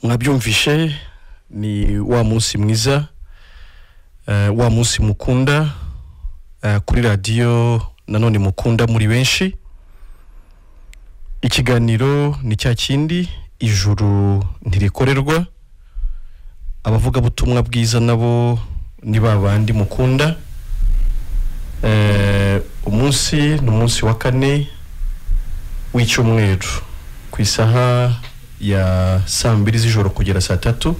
mwabyumvishe ni wa munsi mwiza wa munsi mukunda kuri radio nanone mukunda muri benshi. Ikiganiro ni cya kindi ijuru ntirikorerwa, abavuga butumwa bwiza nabo ni babandi mukunda. Umunsi ni umunsi wa kane w'icyumweru ku isaha ya 2 z'ijoro kugera 3.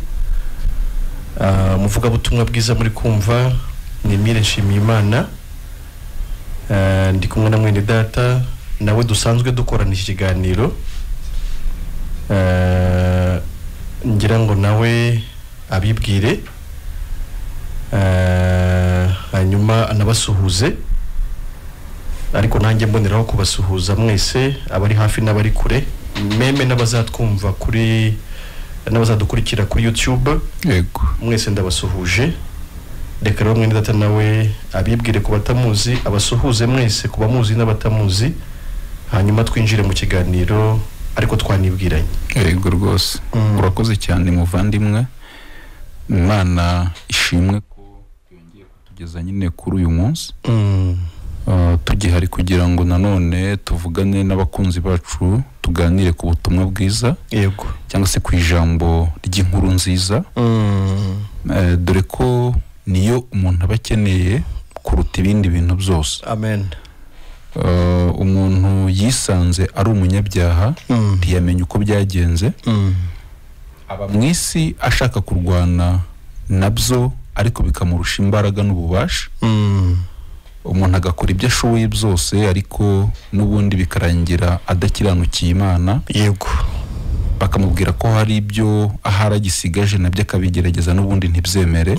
Muvuga butumwa bwiza muri kumva ni Mire Nshimiyimana, ndi kumwe na mwene data nawe dusanzwe dukorana iki kiganiro. Ngira ngo nawe abibwire hanyuma anabasuhuze, ariko nanjye mboneraho kubasuhuza mwese abari hafi n'abari kure, meme n'abazatwumva kuri n'abazadukurikira kuri YouTube. Yego, mwese ndabasuhuje. Reka rero mwene data nawe abibwire ku batamuzi, abasuhuze mwese kuba muzi n'abatamuzi, hanyuma twinjire mu kiganiro ariko twanibwiranye. yego rwose. Urakoze cyane muvandimwe. Imana ishimwe ko yongeye kutugeza nyine kuri uyu munsi. Tugihari kugira ngo nanone tuvugane n'abakunzi bacu, tuganire ku butumwa bwiza, yego, cyangwa se ku ijambo ry'inkuru nziza. Dore ko niyo umuntu abakeneye kuruta ibindi bintu byose. Amen. Umuntu yisanze ari umunyabyaha, ntiyamenye uko byagenze, aba mwisi ashaka kurwana nabyo ariko bikamurusha imbaraga n'ububasha. Umuntu agakora ibyo ashoboye byose ariko n'ubundi bikarangira adakiranukiye Imana. Yego, bakamubwira ko hari ibyo ahara gisigaje nabyo akabigerageza n'ubundi ntibyemere.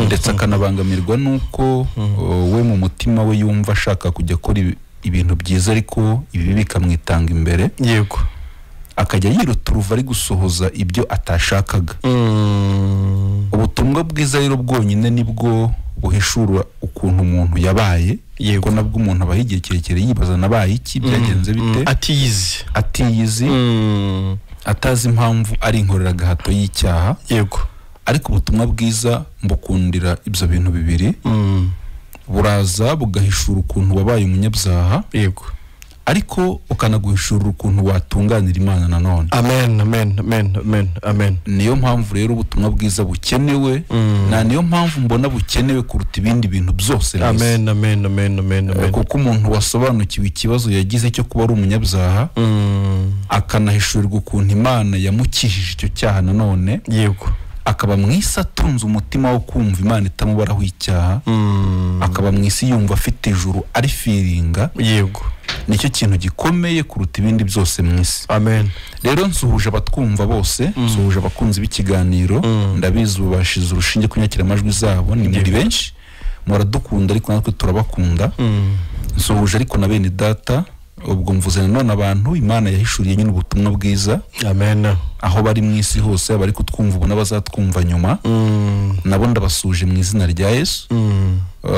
Ndetse akanabangamirwa nuko we mu mutima we yumva ashaka kujya akora ibintu byiza ariko ibi bikamwitanga imbere. Yego, akajya yiruturuva ari gusohoza ibyo atashakaga. Ubutumwa bwiza rero bwonyine nibwo buhishura ukuntu umuntu yabaye. Yego, nabwo umuntu abaye igihe kirekire yibaza nabaye iki, byagenze bite, atiyizi atazi impamvu ari inkorera gahato y'icyaha. Yego, ariko ubutumwa bwiza mbukundira ibyo bintu bibiri. Buraza bugahishura ukuntu wabaye umunyabyaha. Yego, ariko ukanaguhishura ukuntu watunganira Imana nanone. Amen, amen, amen, amen, amen. Niyo mpamvu rero ubutumwa bwiza bukenewe, na niyo mpamvu mbona bukenewe kuruta ibindi bintu byose. Amen, amen, amen, amen, amen. Kuko umuntu wasobanukiwe ikibazo yagize cyo kuba ari umunyabyaha, akanahishurirwa ukuntu Imana yamukijije icyo cyaha nanone. Yego, akaba mwisi atunze umutima wo kumva Imana itamubaraho icyaha, akaba mwisi yumva afite ijuru ari firinga. Yego, nicyo kintu gikomeye kuruta ibindi byose mwisi. Amen. Rero nsuhuje abatwumva bose, nsuhuje abakunzi b'ikiganiro. Ndabizi ubashize urushinge kunyakira amajwi zabo, ni muri benshi muradukunda ariko natwe turabakunda. Nsuhuje ariko na bene data, ubwo mvuze nanone abantu Imana yahishuriye nyine ubutumwa bwiza. Amen. Aho bari mwisi hose, abari kutwumva ubu n'abazatwumva nyuma, nabo ndabasuje mu izina rya Yesu.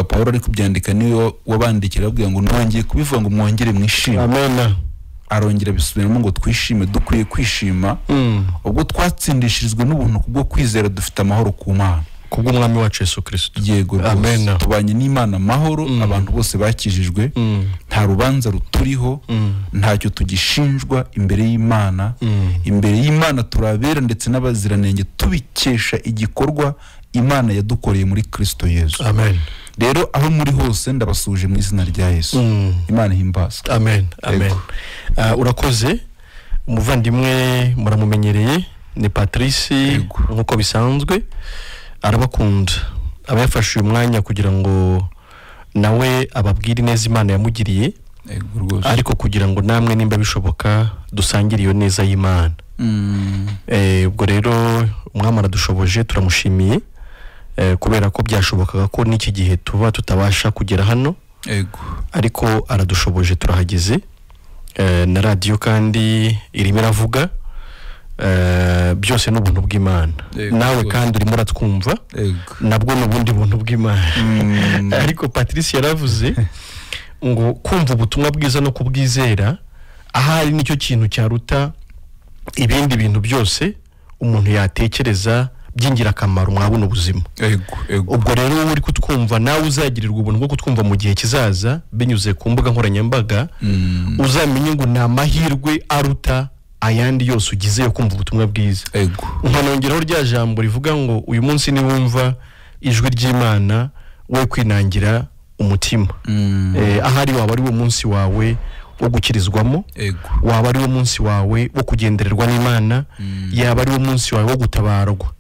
Paulo ari kubyandika niwe wabandikira ababwira ngo nongeye kubivuga ngo mwongere mwishime. Amen. Arongera bisubiramo ngo twishime, dukwiye kwishima ubwo twatsindishirizwe n'ubuntu kubwo kwizera, dufite amahoro ku Mana kubw'umwami wacu Yesu Kristo. Yego, Amen. Tubanye n'Imana amahoro. Abantu bose bakijijwe, nta rubanza ruturiho, ntacyo tugishinjwa imbere y'Imana. Imbere y'Imana turabera ndetse n'abaziranenge tubikesha igikorwa Imana yadukoreye muri Kristo Yesu. Amen. Rero aho muri hose ndabasuje mu izina rya Yesu. Imana himbazwe. Amen, amen. Urakoze umuvandimwe, muramumenyereye ni Patrice nkuko bisanzwe. Arabakunda, abayafashe uyu mwanya kugira ngo nawe ababwire neza Imana yamugiriye. Ariko kugira ngo namwe nimba bishoboka dusangire iyo neza y'Imana. Ubwo rero umwami aradushoboje, turamushimiye kubera ko byashobokaga ko n'iki gihe tuba tutabasha kugera hano. Ariko aradushoboje, turahageze. Na radio kandi irimo iravuga, byose n'ubuntu bw'Imana. Nawe kandi urimo uratwumva, nabwo n'ubundi buntu bw'Imana. Ariko Patrice yaravuze ngo kumva ubutumwa bwiza no kubwizera ahari nicyo kintu cyaruta ibindi bintu byose umuntu yatekereza by'ingirakamaro mwabona ubuzima. Ubwo rero uri kutwumva nawe uzagirirwa ubuntu bwo kutwumva mu gihe kizaza binyuze ku mbuga nkoranyambaga, uzamenye ngo ni amahirwe aruta ayandi yose ugize yo kumva ubutumwa bwiza. Nkanongeraho rya jambo rivuga ngo uyu munsi ni wumva ijwi ry'Imana we kwinangira umutima. Ahari waba ari wo munsi wawe wo gukirizwamo, waba ari wo munsi wawe wo kugendererwa n'Imana, yaba ari wo munsi wawe wo gutabarwa.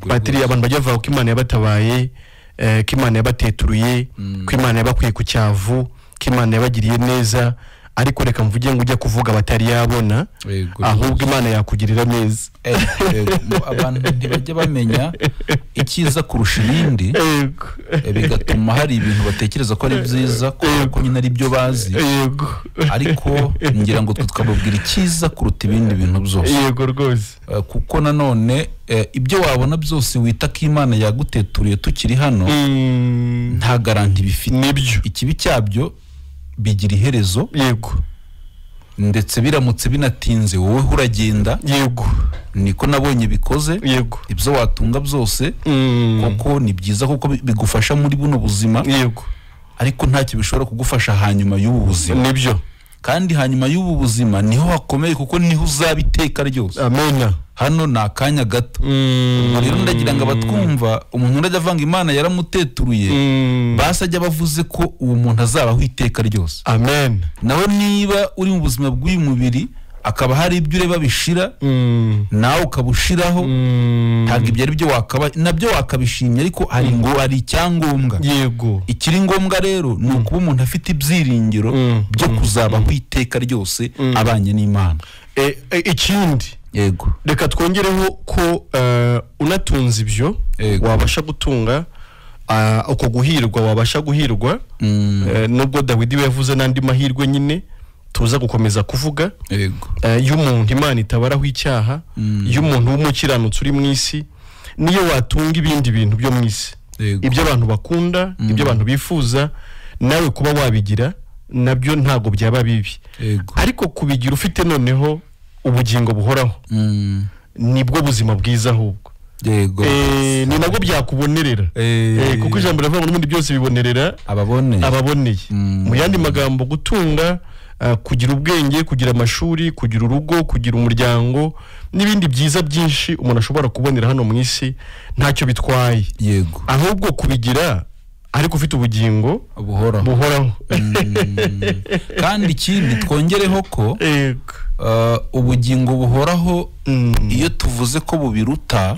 Patiri abantu bajya bavuga ko Imana yabatabaye, ko Imana yabateturuye, ko Imana yabakuye ku cyavu, ko Imana yabagiriye neza, ariko reka mvuge ngo ujya kuvuga batari yabona, ahubwo Imana yakugirira neza. Abantu ntibajya bamenya icyiza kurusha ibindi, bigatuma hari ibintu batekereza ko ari byiza kuko nyine ari byo bazi, ariko ngira ngo tukababwira icyiza kuruta ibindi bintu byose. Yego rwose. Kuko nanone ibyo wabona byose wita ko Imana yaguteturiye tukiri hano nta garanti bifite. Nibyo. Ikibi cyabyo bigira iherezo. Ndetse biramutse binatinze wowe uragenda. Niko nabonye bikoze. Ibyo watunga byose kuko ni byiza kuko bigufasha muri buno buzima, ariko ntacyo bishobora kugufasha hanyuma y'ubu buzima. Nibyo. Kandi hanyuma y'ubu buzima niho hakomeye kuko niho uzabiteka ryose. Amen. Hano na akanya gato. Rero ndagira ngo abatwumva umuntu urajya avanga Imana yaramuteturuye, basajya bavuze ko uwo muntu azabaho iteka ryose. Amen. Naho niba uri mu buzima bw'uyu mubiri akaba hari ibyo ureba bishira, nawe ukabushiraho, ntabwo ibyo ari byo wakaba nabyo wakabishimye, ariko hari ngo ari icyangombwa. Ikiri ngombwa rero ni ukuba umuntu afite ibyiringiro byo kuzabaho iteka ryose abanye n'Imana. Ikindi reka twongereho ko unatunze ibyo wabasha gutunga uko guhirwa, wabasha guhirwa nubwo Dawidi yavuze n'andi mahirwe nyine tuza gukomeza kuvuga, y'umuntu Imana itabaraho icyaha, y'umuntu w'umukiranutsi uri mu isi, niyo watunga ibindi bintu byo mu isi, ibyo abantu bakunda, ibyo abantu bifuza, nawe kuba wabigira nabyo ntago byaba bibi. Ariko kubigira ufite noneho ubugingo buhoraho, nibwo buzima bwiza ahubwo. Ni nabwo byakubonerera, kuko ijambo rivuga ngo n'ubundi byose bibonerera ababoneye. Mu yandi magambo, gutunga, kugira ubwenge, kugira amashuri, kugira urugo, kugira umuryango n'ibindi byiza byinshi umuntu ashobora kubonera hano mu isi ntacyo bitwaye. Ahubwo kubigira ariko ufite ubugingo buhoraho. Kandi ikindi twongereho ko ubugingo buhoraho iyo tuvuze ko bubiruta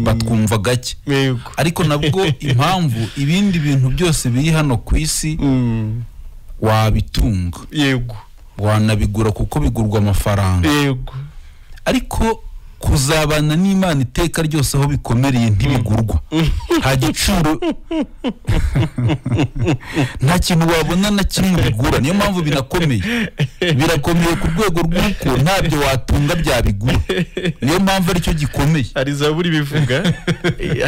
batwumva gake, ariko nabwo impamvu ibindi bintu byose biri hano ku isi wabitunga, wanabigura kuko bigurwa amafaranga, ariko kuzabana n'Imana iteka ryose aho bikomereye ntibigurwa. Nta giciro, nta kintu wabona na kimwe bigura. Niyo mpamvu birakomeye ku rwego rw'uko ntabyo watunga byabigura. Niyo mpamvu aricyo gikomeye. Hari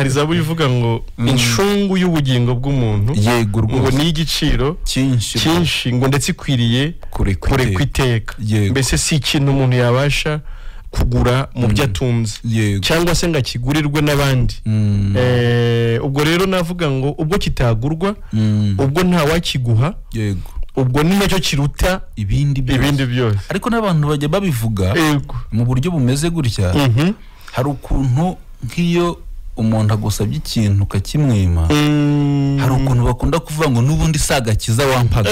zaburi ivuga ngo inshungu y'ubugingo bw'umuntu ngo ni igiciro cyinshi ngo ndetse ikwiriye kurekwa iteka. Mbese si ikintu umuntu yabasha kugura mu byo atunze cyangwa se ngo akigurirwe n'abandi. Ubwo rero navuga ngo ubwo kitagurwa, ubwo nta wakiguha, ubwo ni nacyo kiruta ibindi byose. Ariko n'abantu bajya babivuga mu buryo bumeze gutya. Hari ukuntu nk'iyo umuntu agusabye ikintu ukakimwima, hari ukuntu bakunda kuvuga ngo n'ubundi sagakiza wampaga.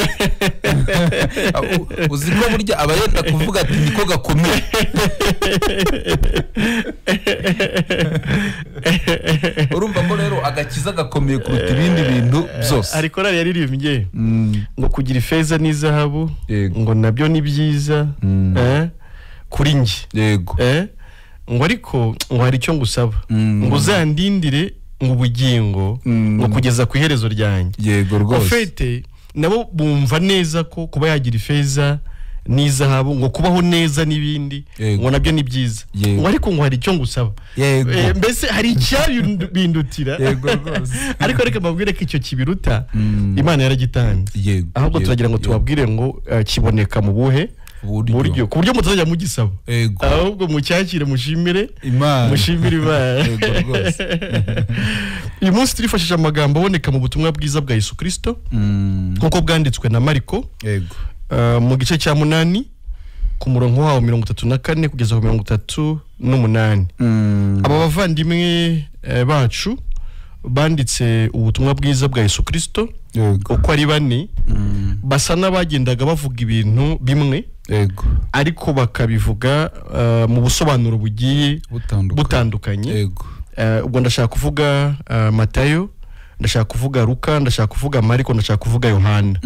Uzi ko burya aba yenda kuvuga ati niko gakomeye. Urumva ko rero agakiza gakomeye kuruta ibindi bintu byose. Ariko rari yaririmbye ngo kugira ifeza n'izahabu ngo nabyo ni byiza kuri njye. Ngo ariko ngo hari icyo ngusaba, ngo uzandindire mu bugingo ngo kugeza ku iherezo ryanjye. Ofete nabo bumva neza ko kuba yagira ifeza n'izahabu ngo kubaho neza n'ibindi ngo nabyo ni byiza. Ngo ariko ngo hari icyo ngusaba, mbese hari icyabindutira. Ariko reka mbabwire ko icyo kibiruta Imana yaragitanze. Ahubwo turagira ngo tubabwire ngo kiboneka mu buhe buryo ku buryo mutazajya mugisaba ahubwo mucyakire mushimire Imana yego rwose. uyu munsi turifashisha amagambo aboneka mu butumwa bwiza bwa Yesu Kristo nk'uko bwanditswe na Mariko yego mu gice cya 8 ku murongo wawo 34 kugeza ku 38. Aba bavandimwe bacu banditse ubutumwa bwiza bwa Yesu Kristo uko ari bane basa n'abagendaga bavuga ibintu bimwe ariko bakabivuga mu busobanuro bugiye butandukanye. Ubwo ndashaka kuvuga Matayo, ndashaka kuvuga Luka, ndashaka kuvuga Mariko, ndashaka kuvuga Yohana.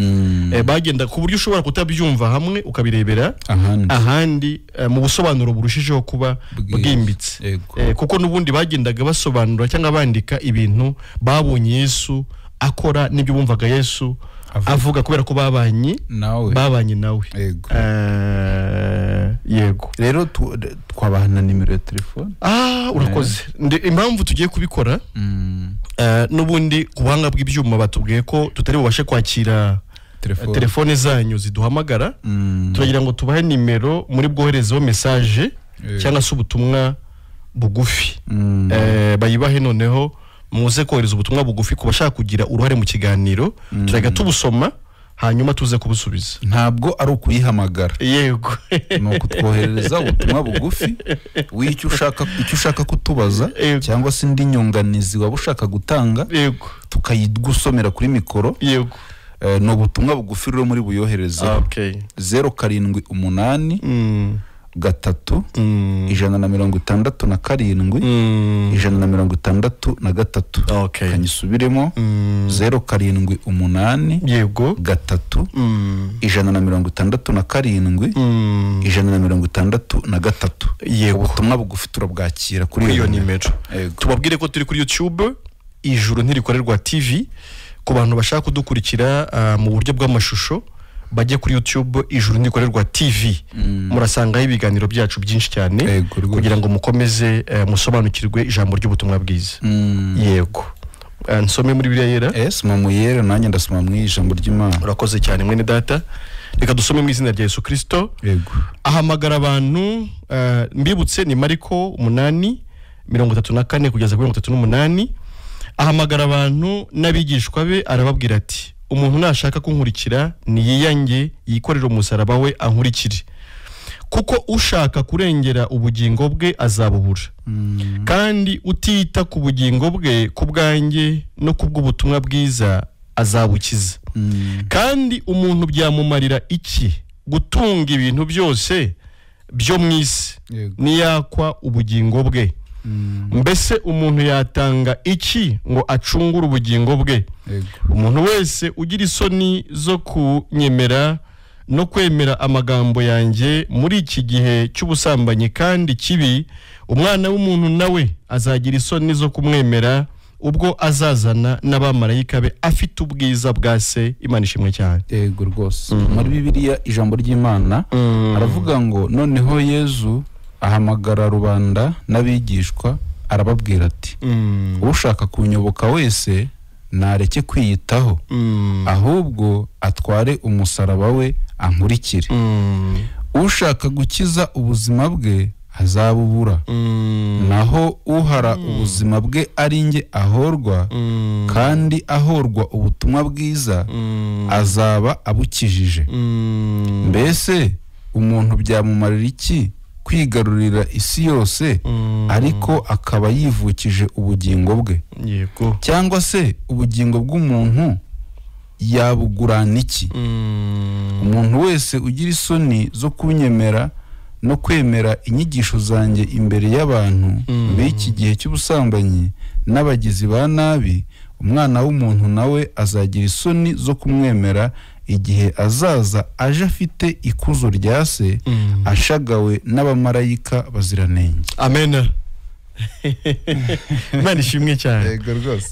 Bagenda ku buryo ushobora kutabyumva hamwe ukabirebera ahandi mu busobanuro burushijeho kuba bwimbitse, kuko nubundi bagendaga basobanura cyangwa bandika ibintu babonye Yesu akora n'ibyo bumvaga Yesu avuga kubera ko babanye nawe. Yego rero twabahana nimero ya telefone. Urakoze. Impamvu tugiye kubikora nubundi kubanga bw'ibyuma batubwiye ko tutari bubashe kwakira telefone zanyu ziduhamagara. Turagira ngo tubahe nimero muri bwoherezeho message cyangwa se ubutumwa bugufi. Bayibahe noneho muze kohereza ubutumwa bugufi kubashaka kugira uruhare mu kiganiro. Turaga tubusoma hanyuma tuze kubusubiza. Ntabwo ari ukuyihamagara. Yego. No kutwohereza ubutumwa bugufi w'icyo ushaka kutubaza cyangwa se indi nyunganizi waba ushaka gutanga. Yego. Tukayigusomera kuri mikoro. Yego. No butumwa bugufi rero muri buyohereze. 078 gatatu 167 163. Kanyisubiremo 078 yego gatatu 167 163. Ubutumwa bugufi turabwakira kuri iyo nimero. Tubabwire ko turi kuri YouTube Ijuru Ntirikorerwa TV. Ku bantu bashaka kudukurikira mu buryo bw'amashusho bajye kuri YouTube Ijuru Ntirikorerwa TV. Murasangaho ibiganiro byacu byinshi cyane kugira ngo mukomeze musobanukirwe ijambo ry'ubutumwa bwiza. Yego. Nsome muri Bibiliya yera. Mu yera nanjye ndasoma mu ijambo ry'Imana. Urakoze cyane mwene data. Reka dusome mu izina rya Yesu Kristo. Yego. Ahamagara abantu mbibutse ni Mariko 8:34 kugeza kuri 38. Ahamagara abantu n'abigishwa be arababwira ati umuntu nashaka kunkurikira ni yiyange yikorera umusaraba we ankurikire, kuko ushaka kurengera ubugingo bwe azabubura, kandi utita ku bugingo bwe ku bwanjye no kubw'ubutumwa bwiza azabukiza. Kandi umuntu byamumarira iki gutunga ibintu byose byo mwisi niyakwa ubugingo bwe? Mbese umuntu yatanga iki ngo acungure ubugingo bwe? Umuntu wese ugira isoni zo kunyemera no kwemera amagambo yanjye muri iki gihe cy'ubusambanyi kandi kibi, umwana w'umuntu nawe azagira isoni zo kumwemera ubwo azazana n'abamarayika be afite ubwiza bwa se. Imana ishimwe cyane. Yego rwose. Muri Bibiliya ijambo ry'Imana aravuga ngo noneho Yesu ahamagara rubanda n'abigishwa arababwira ati ushaka kunyoboka wese nareke kwiyitaho, ahubwo atware umusaraba we ankurikire. Ushaka gukiza ubuzima bwe azabubura, naho uhara ubuzima bwe ari nge ahorwa, kandi ahorwa ubutumwa bwiza azaba abukijije. Mbese umuntu byamumarira iki kwigarurira isi yose ariko akaba yivukije ubugingo bwe? Yego. Cyangwa se ubugingo bw'umuntu yabugurana iki? Umuntu wese ugira isoni zo kunyemera no kwemera inyigisho zanjye imbere y'abantu b'iki gihe cy'ubusambanyi n'abagizi ba nabi, umwana w'umuntu nawe azagira isoni zo kumwemera igihe azaza aje afite ikuzo rya se, ashagawe n'abamarayika baziranenge. Amen. Imana ishimwe cyane. Yego rwose.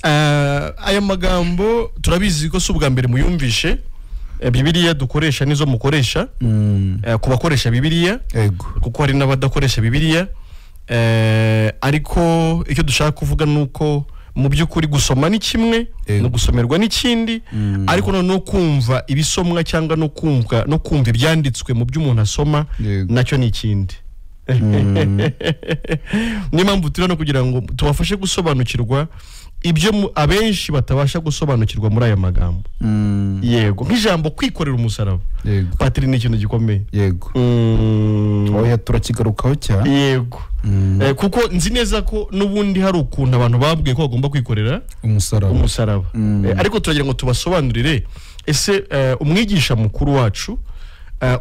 Aya magambo turabizi ko si ubwa mbere muyumvishe. Bibiliya dukoresha nizo mukoresha ku bakoresha Bibiliya, kuko hari n'abadakoresha Bibiliya. Ariko icyo dushaka kuvuga nuko mu by'ukuri gusoma ni kimwe no gusomerwa n'ikindi ariko no kumva ibisomwa cyangwa no kumva ibyanditswe mu byo umuntu asoma nacyo ni ikindi. Ni mpamvu turi no kugira ngo tubafashe gusobanukirwa ibyo abenshi batabasha gusobanukirwa muri aya magambo. Yego, nk'ijambo kwikorera umusaraba. Patiri ni ikintu gikomeye. Yego. Oya turakigarukaho cyane. Yego. Kuko nzi neza ko nubundi hari ukuntu abantu babwiye ko bagomba kwikorera umusaraba. Ariko turagira ngo tubasobanurire ese umwigisha mukuru wacu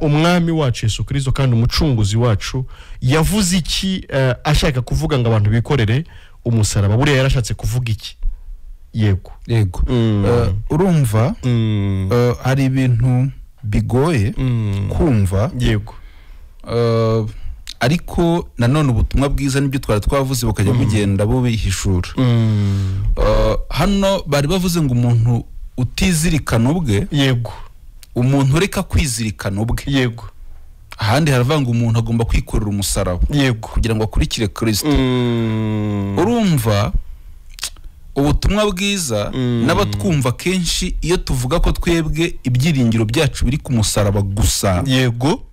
umwami wacu Yesu Kristo kandi umucunguzi wacu yavuze iki ashaka kuvuga ngo abantu bikorere umusaraba, buriya yarashatse kuvuga iki? Yego. Urumva hari ibintu bigoye kumva. Yego. Ariko nanone ubutumwa bwiza nibyo twari twavuze bukajya bugenda bubihishura. Hano bari bavuze ngo umuntu utizirikana ubwe. Yego. Umuntu ureka kwizirikana ubwe. Yego. Ahandi haravanga umuntu agomba kwikorera umusaraba. Yego. Kugira ngo akurikire Kristo. Urumva ubutumwa bwiza n'abatwumva kenshi iyo tuvuga ko twebwe ibyiringiro byacu biri ku musaraba gusa. Yego.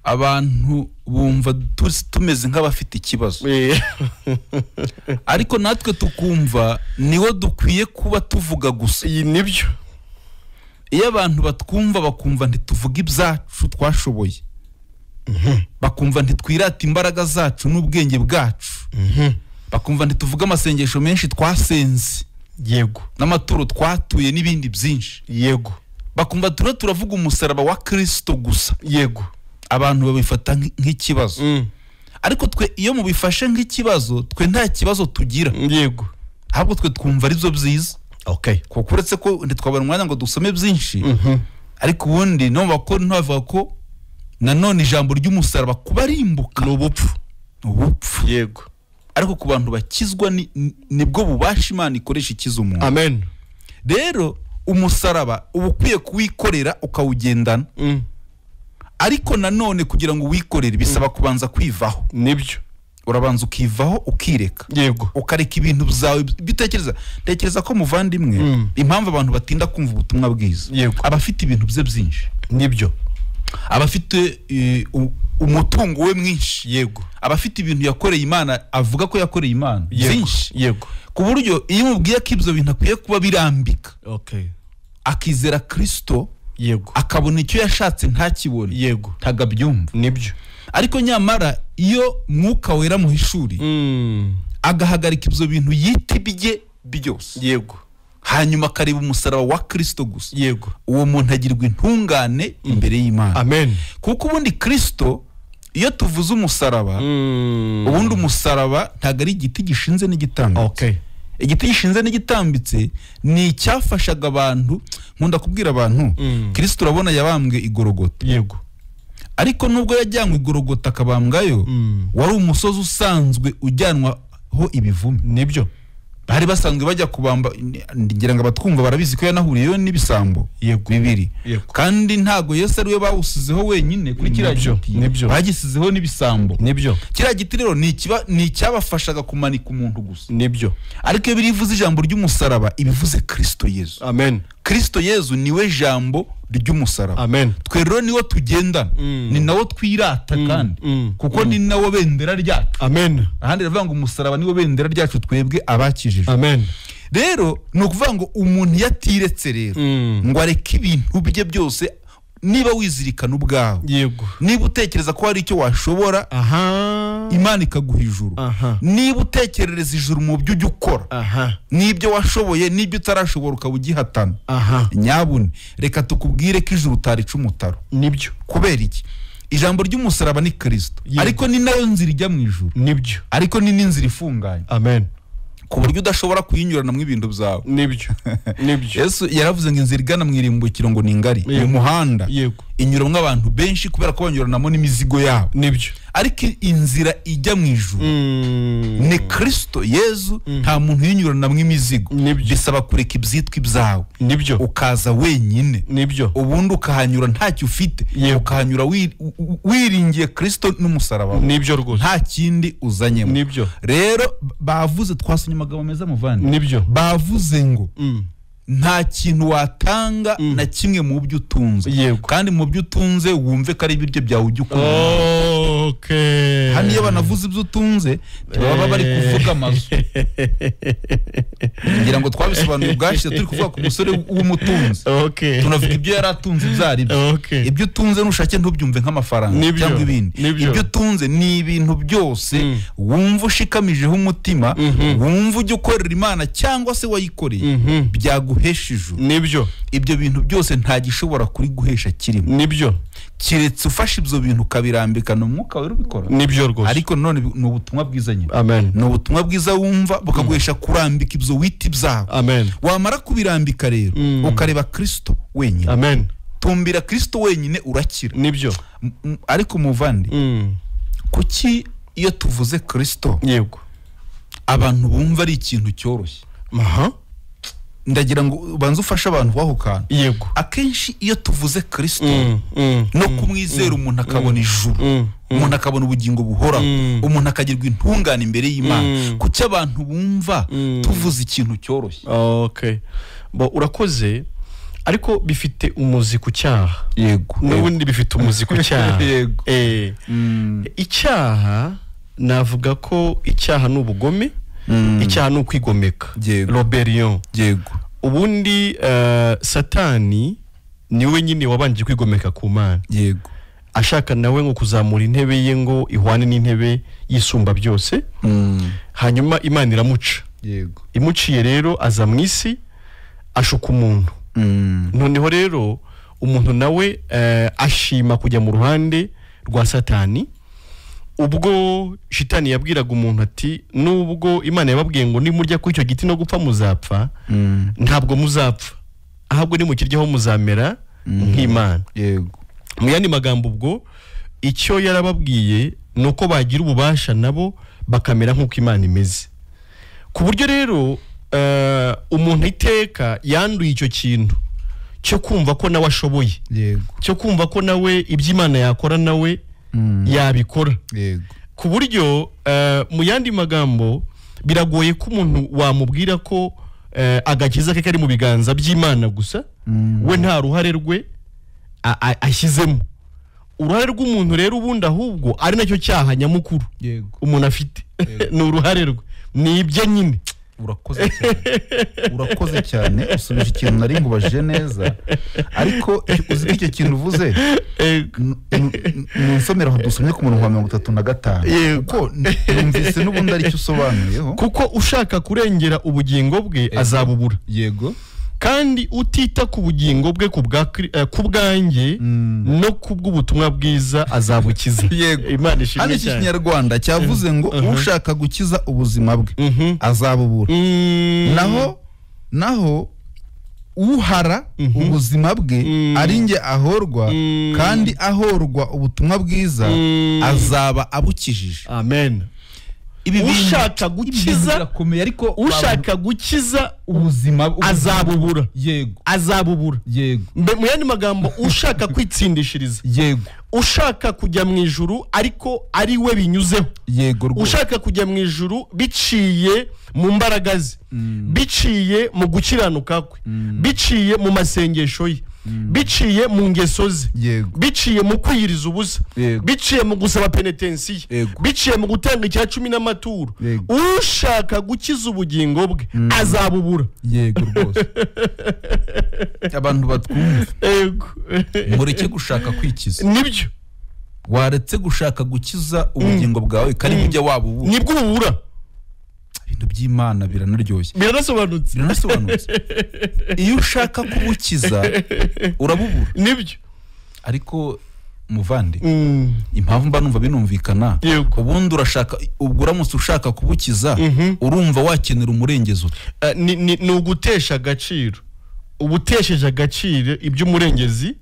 Abantu bumva tumeze nk'abafite ikibazo. Ariko natwe tukumva niwo dukwiye kuba tuvuga gusa. Nibyo. Iyo abantu batwumva bakumva ntituvuga ibyacu twashoboye. Bakumva ntitwirata imbaraga zacu n'ubwenge bwacu. Bakumva ntituvuga amasengesho menshi twasenze. Yego. N'amaturo twatuye n'ibindi byinshi. Yego. Bakumva turavuga umusaraba wa Kristo gusa. Yego. Abantu babifata nk'ikibazo. Ariko twe iyo mubifashe nk'ikibazo twe nta kibazo tugira. Yego. Ahubwo twe twumva ari byo byiza. Okay. Kuko uretse ko ntitwabona umwanya ngo dusome byinshi. Ariko ubundi no bakora ntavuga ko nanone ijambo ry'umusaraba kuba rimbuka ubupfu. Yego. Ariko ku bantu bakizwa nibwo bubasha Imana ikoresha ikiza umuntu. Amen. Rero umusaraba uba ukwiye kuwikorera ukawugendana. Ariko nanone kugira ngo wikorere bisaba kubanza kwivaho. Nibyo. Urabanza ukivaho ukireka. Yego. Ukareka ibintu byawe bitekereza ko muvandimwe impamvu abantu batinda kumva ubutumwa bwiza. Yego. Abafite ibintu bye byinshi. Nibyo. Abafite umutungo we mwinshi. Yego. Abafite ibintu yakoreye Imana avuga ko yakoreye Imana byinshi. Yego. Ku buryo iyo mubwiye ko ibyo bintu akwiye kuba birambika. Okay. Akizera Kristo. Yego. Akabona icyo yashatse ntakibone. Yego. Tagabyumva. Nibyo. Ariko nyamara iyo mwuka wera muhishuri agahagarika ibyo bintu yita ibye byose. Yego. Hanyuma akareba umusaraba wa Kristo gusa. Yego. Uwo muntu agirwa intungane imbere y'Imana. Amen. Kuko ubundi Kristo iyo tuvuze umusaraba ubundi umusaraba ntago ari igiti gishinze n'igitambitse. Okay. Igiti gishinze n'igitambitse ni icyafashaga abantu. Nkunda kubwira abantu Kristo urabona yabambwe igorogota. Yego. Ariko nubwo yajyanwe igorogota akabambwayo wari umusozi usanzwe ujyanwaho ibivume. Nibyo. Bari basanzwe bajya kubamba, ngira ngo abatwumva barabizi ko yanahuriyeyo n'ibisambo bibiri. Kandi ntago Yesu ariwe bawusizeho wenyine kuri kiriya giti. Bagisizeho n'ibisambo. Nibyo. Kiriya giti rero ni icyabafashaga kumanika umuntu gusa. Nibyo. Ariko iyo birivuze ijambo ry'umusaraba ibivuze Kristo Yesu. Amen. Kristo Yesu niwe jambo ry'umusaraba. Amen. Twe rero niwo tugendana. Ni nawo twirata kandi kuko ni nawo bendera ryacu. Amen. Ahandi ravuga ngo umusaraba niwo bendera ryacu twebwe abakijije. Amen. Rero no kuvuga ngo umuntu yatiretse rero ngo areke ibintu bye byose niba wizirikana ubwawe. Yego. Niba utekereza ko hari icyo washobora Imana ikaguha ijuru. Niba utekerereza ijuru mu byo ujya ukora n'ibyo washoboye n'ibyo utarashobora ukaba ugihatana. Nyabune reka tukubwire ko ijuru utarica umutaro. Nibyo. Kubera iki? Ijambo ry'umusaraba ni Kristo. Ariko ni nayo nzira ijya mu ijuru. Nibyo. Ariko ni n'inzira ifunganye. Amen. Ku buryo udashobora kuyinyurana mu ibintu byawe. Nibyo. Nibyo. Yesu yaravuze ngo inzira igana mu irimbukiro ngo ni ngari. Umuhanda. Yego. inyuramwo abantu benshi kubera ko banyuranamo n'imizigo yabo nibyo ariko inzira ijya mu ijuru ni Kristo Yezu nta muntu yinyuranamo imizigo bisaba kureka ibyitwa ibyawe nibyo ukaza wenyine nibyo ubundi ukahanyura ntacyo ufite ukahanyura wiringiye Kristo n'umusaraba nibyo rwose nta kindi uzanyemo nibyo rero bavuze twasonye amagambo meza muvandi nibyo bavuze ngo nta kintu watanga na kimwe mu byo utunze kandi mu byo utunze wumve ko ari ibiryo byawe ujya ukunda hano iyo banavuze ibyo utunze baba bari kuvuga amazu ngira ngo twabisobanuye ubwashize turi kuvuga ku musore w'umutunzi tunavuga ibyo yari atunze ibyari byo ibyo utunze nushake ntubyumve nk'amafaranga cyangwa ibindi ibyo utunze ni ibintu byose wumva ushikamijeho umutima wumva ujya ukorera Imana cyangwa se wayikoreye byaguhesha ijuru nibyo ibyo bintu byose nta gishobora kuri guhesha kirimo nibyo kiretse ufashe ibyo bintu ukabirambikana umwuka wawe ubikora nibyo rwose ariko none ni ubutumwa bwiza nyine amen ni ubutumwa bwiza wumva bukaguhesha kurambika ibyo witi byawe amen wamara kubirambika rero ukareba Kristo wenyine amen tumbira Kristo wenyine urakira nibyo ariko muvandi kuki iyo tuvuze Kristo yego abantu bumva ari ikintu cyoroshye ndagira ngo banze ufashe abantu bahukana yego akenshi iyo tuvuze Kristo no kumwizera umuntu akabona ijuru umuntu akabona ubugingo buhoraho umuntu akagirwa intungane imbere y'Imana kuki abantu bumva tuvuze ikintu cyoroshye bo urakoze ariko bifite umuzi ku cyaha yego n'ubundi bifite umuzi ku cyaha yego icyaha navuga ko icyaha n'ubugome icyaha ni ukwigomeka rebellion yego ubundi satani niwe nyine wabanje kwigomeka ku Mana yego ashaka nawe ngo kuzamura intebe ye ngo ihwane n'intebe yisumba byose hanyuma Imana iramuca yego imuciye rero aza mu isi ashuka umuntu noneho rero umuntu nawe ashima kujya mu ruhande rwa satani ubwo shitani yabwiraga umuntu ati nubwo Imana yababwiye ngo nimurya ku icyo giti no gupfa muzapfa ntabwo muzapfa ahubwo nimukiryaho muzamera nk'Imana yego mu yandi magambo ubwo icyo yarababwiye nuko bagira ububasha nabo bakamera nk'uko Imana imeze ku buryo rero umuntu iteka yanduye icyo kintu cyo kumva ko nawe ashoboye yego cyo kumva ko nawe iby'Imana yakora nawe yabikora yego ku buryo mu yandi magambo biragoye ko umuntu wamubwira ko agakiza ke kari mu biganza by'Imana gusa we nta ruhare rwe ashyizemo uruhare rw'umuntu rero ubundi ahubwo ari nacyo cyaha nyamukuru umuntu afite ni uruhare rwe ni ibyo nyine urakoze cyane usubije ikintu nari ngubajije neza ariko uzi ko icyo kintu uvuze nsomera aho dusomye ku murongo wa 35 kuko numvise n'ubundi ari cyo usobanuyeho kuko ushaka kurengera ubugingo bwe azabubura yego kandi utita ku bugingo bwe ku bwanjye no ku bw'ubutumwa bwiza azabukiza Imana ishimwe cyane Kinyarwanda cyavuze ngo ushaka gukiza ubuzima bwe azabubura naho uhara ubuzima bwe ari nge ahorwa kandi ahorwa ubutumwa bwiza azaba abukijije amen ushaka gukiza ubuzima azabubura yego azabubura yego mu yandi magambo ushaka kwitsindishiriza yego ushaka kujya mu ijuru ariko ari we binyuzeho yego ushaka kujya mu ijuru biciye mu mbaraga ze biciye mu gukiranuka kwe biciye mu masengesho ye biciye mu ngeso ze biciye mu kwiyiriza ubusa biciye mu gusaba penetensiye biciye mu gutanga icya 10 n'amaturo ushaka gukiza ubugingo bwe azabubura yego rwose abantu batwumva mureke gushaka kwikiza nibyo waretse gushaka gukiza ubugingo bwawe kandi ujya wabubura nibwo ubura ibintu by'Imana biranaryoshye biranasobanutse iyo ushaka kubukiza urabubura nibyo ariko muvandi impamvu mba numva binumvikana ubundi urashaka ubwo uramutse ushaka kubukiza urumva wakenera umurengezo ni ugutesha agaciro ubutesheje agaciro iby'umurengezi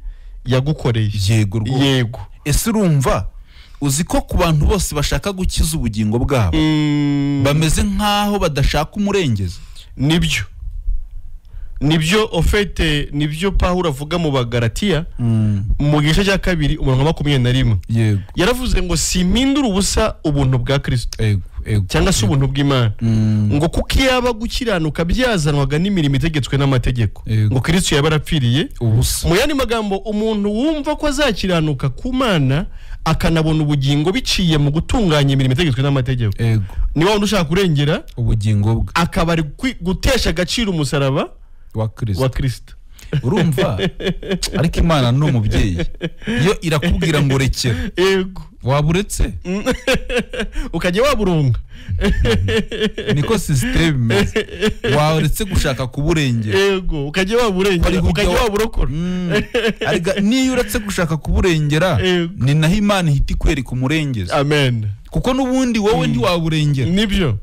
yagukoreye. Yego yego. Ese urumva uzi ko ku bantu bose bashaka gukiza ubugingo bwabo bameze nkaho badashaka umurengezi? Nibyo ofete nibyo Pawulo avuga mu Bagalatiya mu gice cya 2 umurongo wa 21. Yego. Yaravuze ngo simpindura ubusa ubuntu bwa Kristo. Yego. Cyangwa se ubuntu bw'Imana. Ngo kuko yaba gukiranuka byazanwaga n'imirimo itegetswe n'amategeko. Ngo Kristo yabarapfiriye ubusa. Mu yandi magambo umuntu wumva ko azakiranuka ku Mana akanabona ubugingo biciye mu gutunganya imirimo itegetswe n'amategeko. Ni wa ushaka kurengera ubugingo bwe akaba ari gutesha agaciro umusaraba wa Kristo. Urumva ariko Imana no mubyeyi iyo irakubwira ngo rekera yego waburetse ukajya waburunga niko system waretse gushaka kuburengera yego ukajya waburengera ukajya waburokora ariko niyo uretse gushaka kuburengera ni naho Imana ihita ikwereka umurengezi. Amen. Kuko nubundi wowe ndi waburengera. Nibyo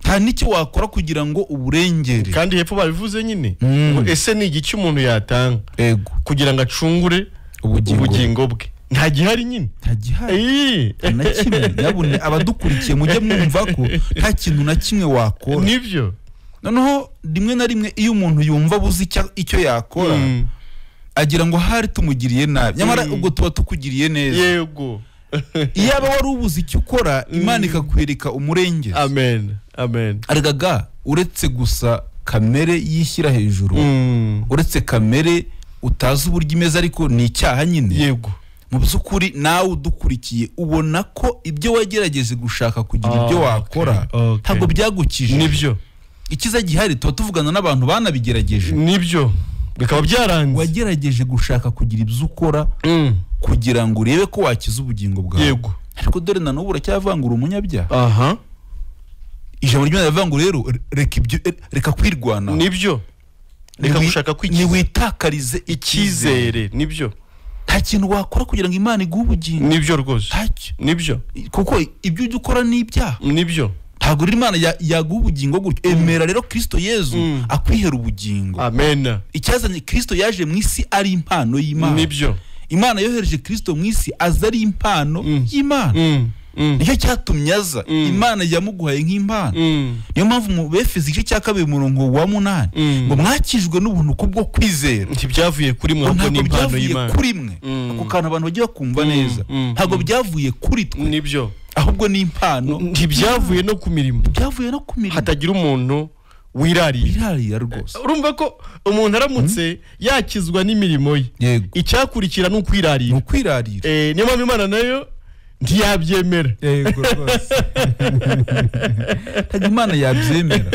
nta nicyo wakora kugira ngo uburengere. Kandi hepfo babivuze nyine ese ni igice umuntu yatanga kugira ngo acungure ubugingo bwe. Nta gihari nyine. Nta gihari na kimwe. Nyabune abadukurikiye mujye mwumva ko nta kintu na kimwe wakora. Nibyo. Noneho rimwe na rimwe iyo umuntu yumva buzi icyo yakora agira ngo hari tumugiriye nabi, nyamara ubwo tuba tukugiriye neza. Yego. Iyaba wari ubuzi icyo ukora Imana ikakwereka umurengezi. Amen. Argaga uretse gusa kamere yishyira hejuru, uretse kamere utazi uburyo imeze ariko ni icyaha nyine. Yego. Mu byukuri nawe udukurikiye ubona ko ibyo wagerageje gushaka kugira ibyo wakora ntabwo byagukije. Nibyo. Ikiza gihari tuba tuvugana n'abantu banabigerageje. Nibyo. Bikaba byaranze. Wagerageje gushaka kugira ibyo ukora kugira ngo urebe ko wakiza ubugingo bwawe. Yego. Ariko dore na n'ubu uracyavangura umunyabyaha. Ijambo ry'Imana rivuga ngo rero reka kwirwana. Nibyo. Reka gushaka kwikiza. Ni witakarize icyizere. Nibyo. Nta kintu wakora kugira ngo Imana iguhe ubugingo. Nibyo rwose. Nibyo. Kuko ibyo ujya ukora ni ibyaha. Nibyo. Ntabwo Imana yaguha ubugingo gutyo. Emera rero Kristo Yezu akwihera ubugingo. Amen. Icyazanye Kristo yaje mu isi ari impano y'Imana. Nibyo. Imana yohereje Kristo mu isi aza ari impano y'Imana. Nicyo cyatumye aza. Imana yamuguhaye nk'impano. Niyo mpamvu mu Befeso igice cya 2 umurongo wa 8 ngo mwakijwe n'ubuntu kubwo kwizera. Ntibyavuye kuri mwe ahubwo ni impano y'Imana. Kuri mwe. Ako kantu abantu bagiye bakumva neza. Ntabwo byavuye kuri twe. Nibyo. Ahubwo ni impano. Ntibyavuye no ku mirimo. Byavuye no ku mirimo. Hatagira umuntu wirariye rwose. Urumva ko umuntu aramutse yakizwa n'imirimo ye icyakurikira ni ukwirarira. Niyo mpamvu Imana nayo ntiyabyemera. Yego rwose. Ntabwo Imana yabyemera.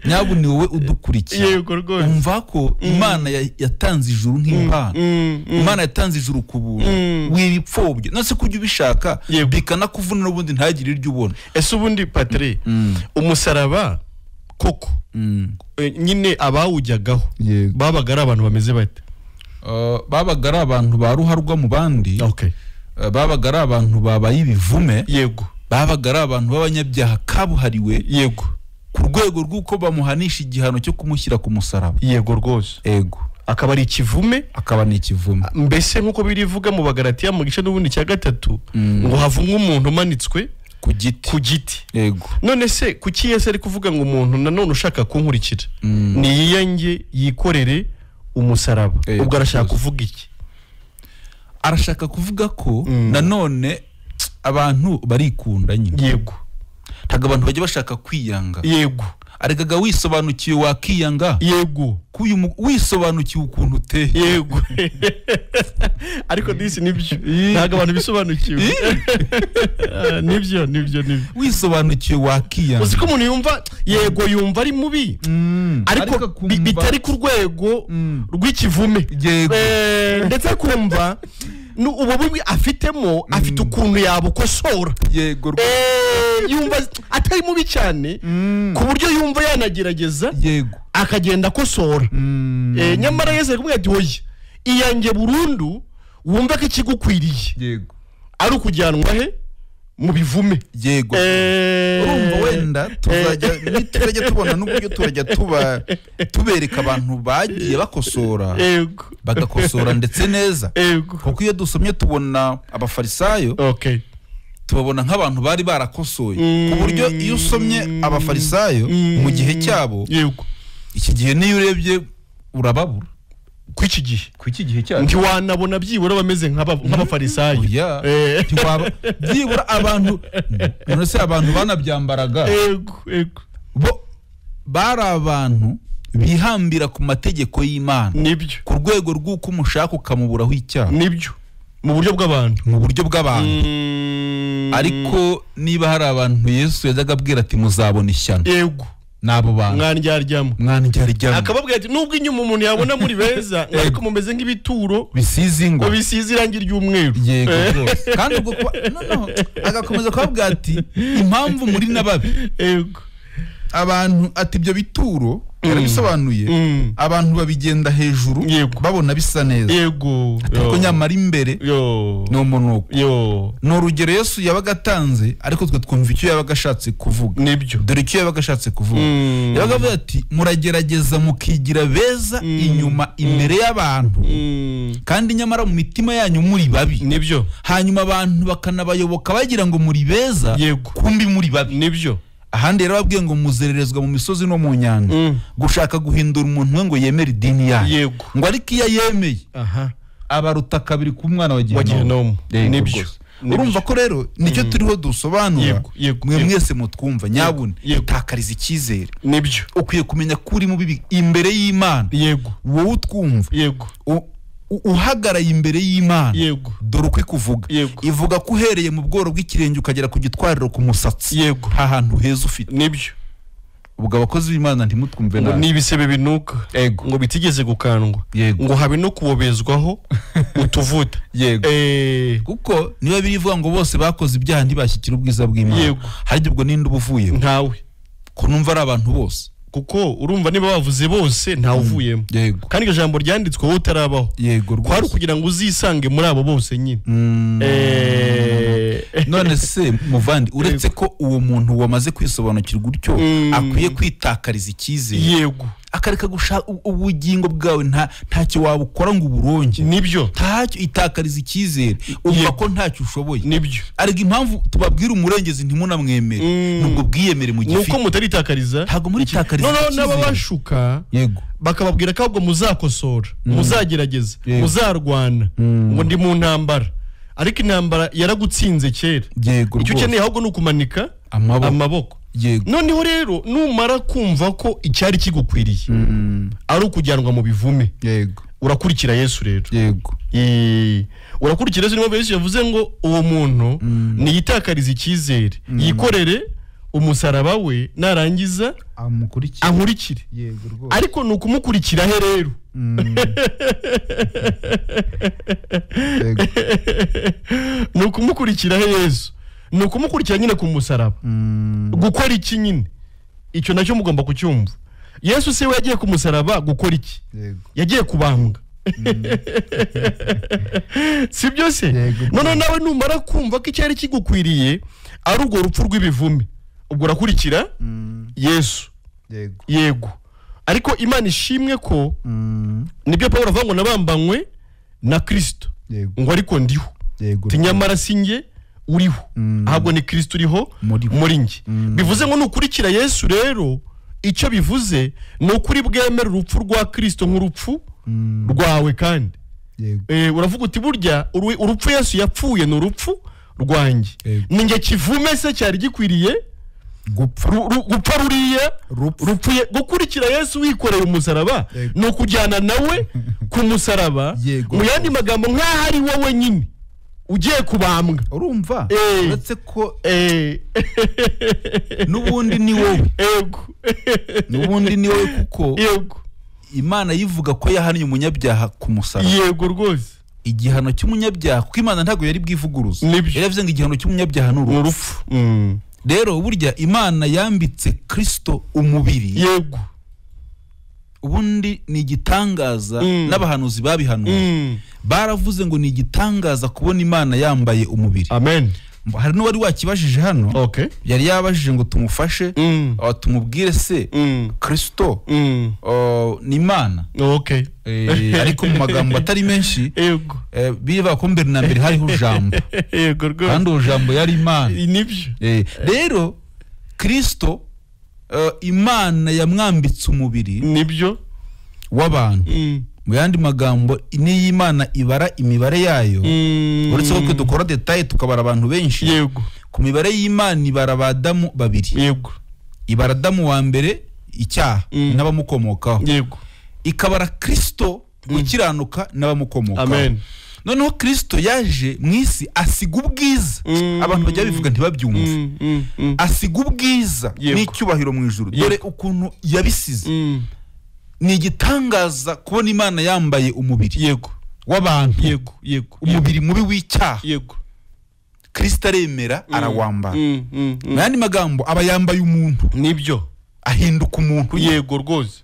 Nyabuni wowe udukurikiye. Yego rwose. Umva ko Imana yatanze ijuru nk'impano. Imana yatanze ijuru ku buntu. Wibipfobye. Nase kujya ubishaka bikana kuvuna n'ubundi ntagire iryo ubona. Ese ubundi Patre umusaraba koko nyine abawujyagaho babaga ari abantu bameze bate? Babaga ari abantu baruharwa mu bandi. Babaga ari abantu babaye ibivume. Yego. Babaga ari abantu b'abanyabyaha kabuhariwe. Yego. Ku rwego rw'uko bamuhanisha igihano cyo kumushyira ku musaraba. Yego rwose. Yego. Akaba ari ikivume. Akaba ni ikivume. Mbese nkuko birivuga mu Bagalatiya mu gice n'ubundi cya 3 ngo havumwe umuntu umanitswe ku giti. Yego. None se kuki Yesu ari kuvuga ngo umuntu nanone ushaka kunkurikira ni yiyange yikorere umusaraba? Ubwo arashaka kuvuga iki? Arashaka kuvuga ko nanone abantu barikunda nyine. Yego. Ntabwo abantu bajya bashaka kwiyanga. Yego. Aragaga wisobanukiye wakiyanga. Yego. Wisobanukiye ukuntu uteye. Yego. Ariko disi nibyo. Ntabwo abantu bisobanukiwe. Nibyo. Wisobanukiye wakiyanga. Uziko umuntu yumva yego yumva ari mubi. Ariko bitari ku rwego rw'ikivume. Yego. Ndetse kumva ububi afitemo afite ukuntu yabukosora. Yego. Yumva atari mubi cyane ku buryo yumva yanagerageza. Yego. Akagenda akosora. Nyamara Yesu kumwe ati hoye iyange burundu wumva ko ikigukwiriye. Yego. Ari ukujyanwa he mu bivume. Yego. Urumva wenda tuzajya tubona n'uburyo turajya tubereka abantu bagiye bakosora. Yego. Bagakosora ndetse neza. Yego. Kuko iyo dusomye tubona abafarisayo. Okay. Tubabona nk'abantu bari barakosoye. Ku buryo iyo usomye abafarisayo mu gihe cyabo. Yego. Iki gihe niyo urebye urababura. Kw'iki gihe cyane ntiwanabona byibura bameze nk'abafarisayo. Byibura abantu none se abantu banabyambaraga. Yego. Bo bari abantu bihambira ku mategeko y'Imana. Nibyo. Ku rwego rw'uko umushaka ukamuburaho icyaha. Nibyo. Mu buryo bw'abantu. Ariko niba hari abantu Yesu yazaga abwira ati muzabona ishyano. Yego. Nabo bantu mwandyaryamu akababwira ati nubwo inyuma umuntu yabona muri beza ariko mumeze nk'ibituro bisize irangi ry'umweru. Yego rwose. Kandi ubwo agakomeza kubabwira ati impamvu muri nababi. Yego. Abantu ati ibyo bituro yarabisobanuye. Abantu babigenda hejuru babona bisa neza. Yego. Ariko nyamara imbere no munuko. No rugero Yesu yabaga atanze ariko twe twumva icyo yabaga ashatse kuvuga. Nibyo. Dore icyo yabaga ashatse kuvuga. Yabaga avuga ati muragerageza mukigira beza inyuma imbere y'abantu. Kandi nyamara mu mitima yanyu muri babi. Nibyo. Hanyuma abantu bakanabayoboka bagira ngo muri beza kumbi muri babi. Nibyo. Ahandi rero babwiye ngo muzererezwa mu misozi no mu nyanja. Gushaka guhindura umuntu ngo yemere idini yayo. Ngo ariko iyo yemeye abaruta kabiri ku mwana wa Gihenomu. Nibyo. Urumva ko rero nicyo turiho dusobanura. Mwe mwese mutwumva nyabune utakariza icyizere. Nibyo. Ukwiye kumenya kuri mu bibi imbere y'Imana. Yego. Wowe utwumva. Yego. Uhagaraye imbere y'Imana. Yego. Dore uko ikuvuga. Ivuga ko uhereye mu bworo bw'ikirenge ukagera ku gitwariro ku musatsi. Yego. Ha hantu heza ufite. Nibyo. Ubwo abakozi b'Imana ntimutwumve nabi. N'ibisebe binuka ngo bitigeze gukandwa. Ngo habe no kubobezwaho utuvuta. Yego. Kuko niba birivuga ngo bose bakoze ibyaha ntibashyikira ubwiza bw'Imana. Hari ubwo ninde ubuvuye ntawe. Ko numva ari abantu bose. Kuko urumva niba bavuze bose nta uvuyemo. Kandi iryo jambo ryanditswe wowe utarabaho. Yego rwose. Kwari kugira ngo uzisange muri abo bose nyine. None se muvandi uretse ko uwo muntu wamaze kwisobanukirwa utyo akwiye kwitakariza icyizere. Yego. Akareka gushaka ubugingo bwawe ntacyo wabukora ngo uburonge. Nibyo. Ntacyo itakariza icyizere umva ko ntacyo ushoboye. Nibyo. Ariko impamvu tubabwira umurengezi ntimunamwemere nubwo bwiyemere mu gifite. Nuko mutaritakariza. Ntago muri takariza. N'ababashuka. Yego. Bakababwira ko ahubwo muzakosora, muzagerageza, muzarwana, ngo ndi mu ntambara. Ariko intambara yaragutsinze kera. Yego. Icyo ukeneye ahubwo nukumanika amaboko. Yego. Noneho rero numara kumva ko icyari kigukwiriye ari ukujyanwa mu bivume. Yego. Urakurikira Yesu rero. Yego. Urakurikira Yesu niyo Yesu yavuze ngo uwo muntu niyitakariza icyizere, yikorere umusaraba we narangiza ankurikire. Yego rwose. Ariko nukumukurikira he rero. Nukumukurikira he Yesu. Nukumukurikira nyine ku musaraba. Gukora iki nyine? Icyo nacyo mugomba kucyumva. Yesu se we yagiye ku musaraba gukora iki? Yagiye kubambwa. Si byose? None nawe numara kumva ko icyari kigukwiriye ari urwo rupfu rw'ibivume. Ubwo urakurikira Yesu. Yego. Ariko Imana ishimwe ko nibyo Paulo avuga ngo nabambanywe na Kristo. Ngo ariko ndiho. Tinyamara sinjye uriho. Ahubwo ni Kristo uriho muri nge. Bivuze ngo nukurikira Yesu rero icyo bivuze ni ukuri bwemera urupfu rwa Kristo nk'urupfu rwawe kandi. Uravuga uti burya urupfu Yesu yapfuye ni urupfu rwanjye. Ninjye kivume se cyari gikwiriye gupfa ruriya rupfuye. Gukurikira Yesu wikoreye umusaraba ni ukujyana nawe ku musaraba. Mu yandi magambo nk'aho ari wowe nyine ugiye kubambwa. Urumva uretse ko n'ubundi ni wowe. N'ubundi ni wowe kuko Imana yivuga ko yahannye umunyabyaha ku musaraba. Yego rwose. Igihano cy'umunyabyaha kuko Imana ntago yari bwivuguruza. Yaravuze ngo igihano cy'umunyabyaha ni urupfu. Rero burya Imana yambitse Kristo umubiri. Yego. Ubundi ni igitangaza n'abahanuzi babihanuye. Baravuze ngo ni igitangaza kubona Imana yambaye umubiri. Amen. hari n'uwari wakibajije hano okay yari yabajije ngo tumufashe tumubwire se Kristo ni Imana okay ariko mu magambo atari menshi yego biva ko mbere na mbere hariho ijambo yego rwose kandi ijambo yari Imana nibyo rero Kristo Imana yamwambitse umubiri nibyo w'abantu mu yandi magambo ni Imana ibara imibare yayo uretse ko dukora detail tukabara abantu benshi yego ku mibare y'Imana ibara Adamu babiri yego ibara Adamu wa mbere icyaha n'abamukomokaho yego ikabara Kristo gukiranuka n'abamukomokaho amen noneho Kristo yaje mu isi asiga ubwiza abantu bajya bivuga ntibabyumve asiga ubwiza n'icyubahiro mu ijuru dore ukuntu yabisize ni igitangaza kubona Imana yambaye umubiri yego w'abantu yego umubiri mubi w'icyaha yego Kristo aremera arawambara mu yandi magambo aba yambaye umuntu nibyo ahinduka umuntu yego rwose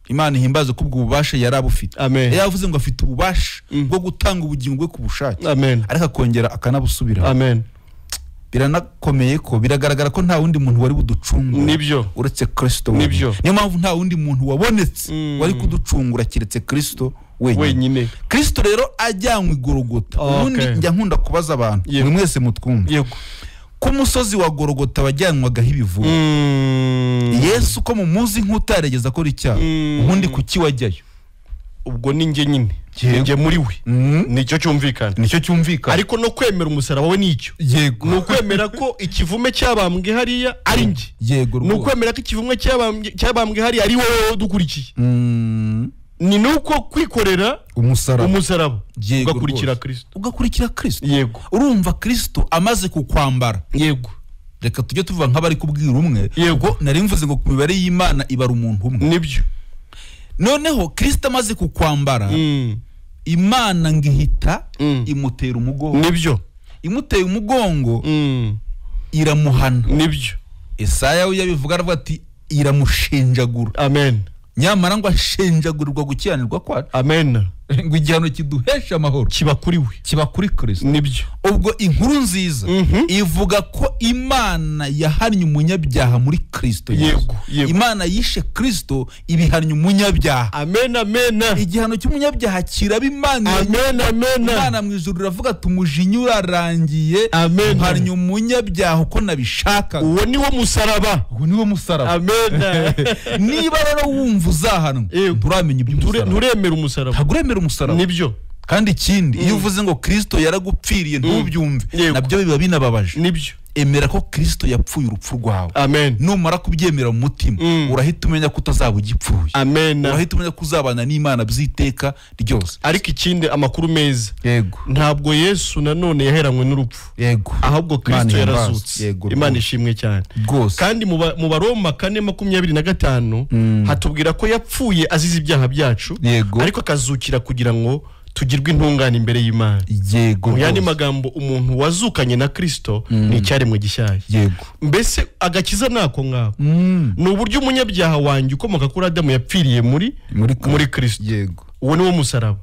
Imana ihimbaze kubwo ububasha yarabufite yavuze ngo afite ububasha bwo gutanga ubugingo bwe ku bushake ariko akongera akanabusubira amen biranakomeye ko biragaragara ko nta wundi muntu wari buducungura nibyo uretse Kristo niyo mpamvu nta wundi muntu wabonetse wari kuducungura kiretse Kristo wenyine Kristo rero ajyanywe Golgotha ubundi njya nkunda kubaza abantu mwe mwese mutwumva yego ku musozi wa Golgotha wajyanwagaho ibivuga Yesu ko mu muzi nk'utaregeza ko icyaha ubundi kuki wajyayo ubwo ninjye nyine nge muri we nicyo cyumvikana ariko no kwemera umusaraba we nicyo yego no kwemera ko ikivume cyabambwe hariya ari nge yego no kwemera ko ikivume cyabambwe hariya ari wowe dukurikiye ni nuko kwikorera umusaraba ugakurikira Kristo yego urumva Kristo amaze kukwambara yego reka tujye tuvuga nk'abari kubwira umwe yego nari mvuze ngo ku mibare y'Imana ibara umuntu umwe nibyo noneho Kristo amaze kukwambara Imana ngihita imutera umugongo nibyo imuteye umugongo iramuhana nibyo Esaya yabivuga aravuga ati iramushenjagura amen nyamara ngo ashenjagurirwa gukiranirwa kwacu amen ngo igihano kiduhesha amahoro kiba kuri we kiba kuri Kristo nibyo ubwo inkuru nziza ivuga ko Imana yahannye umunyabyaha muri Kristo yego Imana yishe Kristo ibihannye umunyabyaha amen amen igihano cy'umunyabyaha kiraba Imana amen amen Imana mu ijuru iravuga tumujinya urarangiye uhannye umunyabyaha uko nabishaka uwo niwo musaraba amen niba rero wumva uzahanwa turamenya ibyo nturemera umusaraba ntaguremera umusaraba nibyo kandi ikindi iyo uvuze ngo Kristo yaragupfiriye ntubyumve nabyo biba binababaje nibyo emera ko Kristo yapfuye urupfu rwawe amen numara kubyemera mu mutima urahita umenya ko utazaba ugipfuye amen urahita umenya ko uzabana n'Imana byiteka ryose ariko ikindi amakuru meza yego ntabwo Yesu nanone yaheranywe n'urupfu yego ahubwo Kristo yarazutse Imana ishimwe cyane rwose kandi mu Baroma 4:25 hatubwira ko yapfuye azize ibyaha byacu ariko akazukira kugira ngo tugirwe intungane imbere y'Imana yego mu yandi magambo umuntu wazukanye na Kristo ni icyaremwe gishyashya yego mbese agakiza nako ngako ni uburyo umunyabyaha wanjye ukomoka kuri Adamu yapfiriye muri Kristo yego uwo niwo musaraba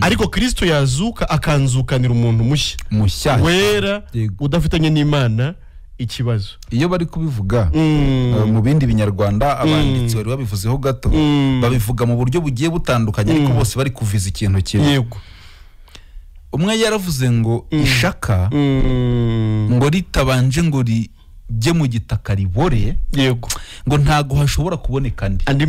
ariko Kristo yazuka akanzukanira umuntu mushya wera udafitanye n'Imana ikibazo iyo bari kubivuga mu bindi binyarwanda abanditsi bari babivuzeho gato babivuga mu buryo bugiye butandukanye ariko bose bari kuviza ikintu kimwe yego umwe yaravuze ngo ishaka ngo ritabanje ngo rijye mu gitaka ribore yego ngo ntago hashobora kuboneka andi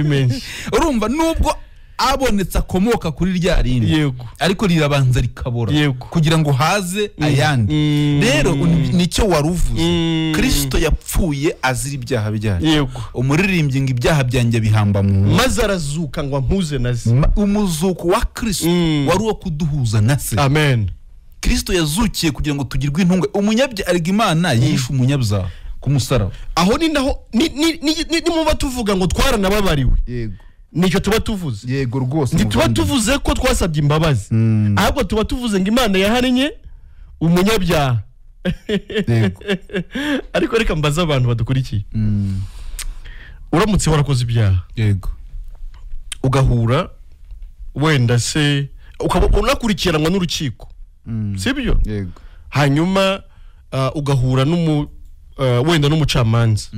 menshi urumva nubwo abonetse akomoka kuri rya rindi yego ariko rirabanza rikabora yego kugira ngo haze ayandi rero nicyo waruvuze Kristo yapfuye azira ibyaha byacu yego umuririmbyi ngo ibyaha byanjye bihamba mu maze arazuka ngo ampuze naze umuzuko wa Kristo wari uwo kuduhuza na se amen Kristo yazukiye kugira ngo tugirwe intungwe umunyabyaha arega Imana yishe umunyabyaha ku musaraba aho ni naho ni muba tuvuga ngo twaranababariwe yego nicyo tuba tuvuze yego rwose ntituba tuvuze ko twasabye imbabazi ahubwo tuba tuvuze ngo Imana yahannye umunyabyaha yego ariko reka mbaza abantu badukurikiye uramutse warakoze ibyaha yego ugahura wenda se ukaba unakurikiranwa n'urukiko sibyo yego hanyuma ugahura wenda n'umucamanza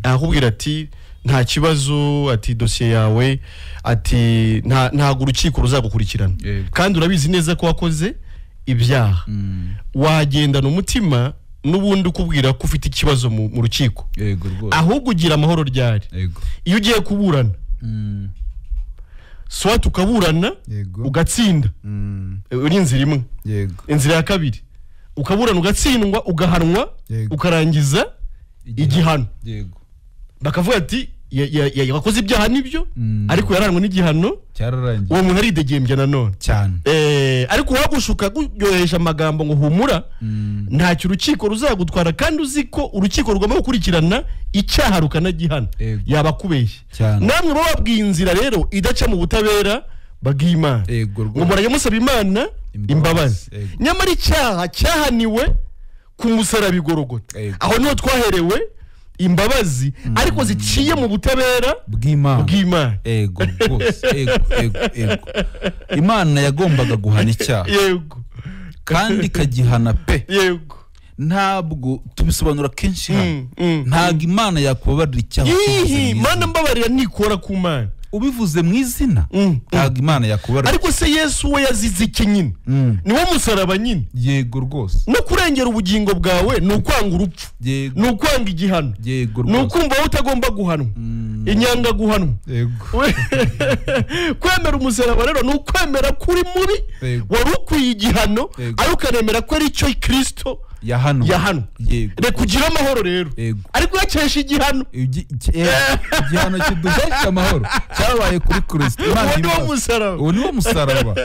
akubwira ati nta kibazo, ati dosiye yawe, ati ntago urukiko ruzagukurikirana kandi urabizi neza ko wakoze ibyaha, wagendana umutima n'ubundi ukubwira ko ufite ikibazo mu rukiko, ahubwo ugira amahoro ryari iyo ugiye kuburana. Swat ukaburana ugatsinda, uri inzira imwe. Inzira ya kabiri ukaburana ugatsindwa ugahanwa ukarangiza igihano, bakavuga ati yakoze ibyaha nibyo ariko yaranwe n'igihano cyararangiye, uwo muntu aridegembya nanone cyane. Ariko wagushuka kuryohesha amagambo ngo humura nta cy'urukiko ruzagutwara kandi uzi ko urukiko rugomba gukurikirana icyaha rukanagihana, yabakubeshye. Namwe bababwiye inzira rero idaca mu butabera bw'Imana, ngo murajye musaba Imana imbabazi, nyamara icyaha cyahaniwe ku musaraba Igorogota. Aho niho twaherewe imbabazi ariko ziciye mu butabera bw'Imana. Ego rwose, ego. Imana yagombaga guhana icyaha kandi ikagihana pe. Ntabwo tubisobanura kenshi hano, ntabwo Imana yakubabarira icyaha. Imana mbabarira nikora ku Mana ubivuze mu izina, ntabwo Imana yakubabarira. Ariko se Yesu we yazize iki nyine? Ni wo musaraba nyine. Yego rwose. No kurengera ubugingo bwawe ni ukwanga urupfu, ni ukwanga igihano, ni ukumva wowe utagomba guhanwa, inyanga guhanwa. Kwemera umusaraba rero ni ukwemera kuri mubi wari ukwiye igihano, ariko ukanemera ko ari cyo Kristo yahano. Reka kugira amahoro rero, ariko yakesha igihano. Igihano kiduhesha amahoro cyabaye kuri Kristo. Uwo ni wo musaraba.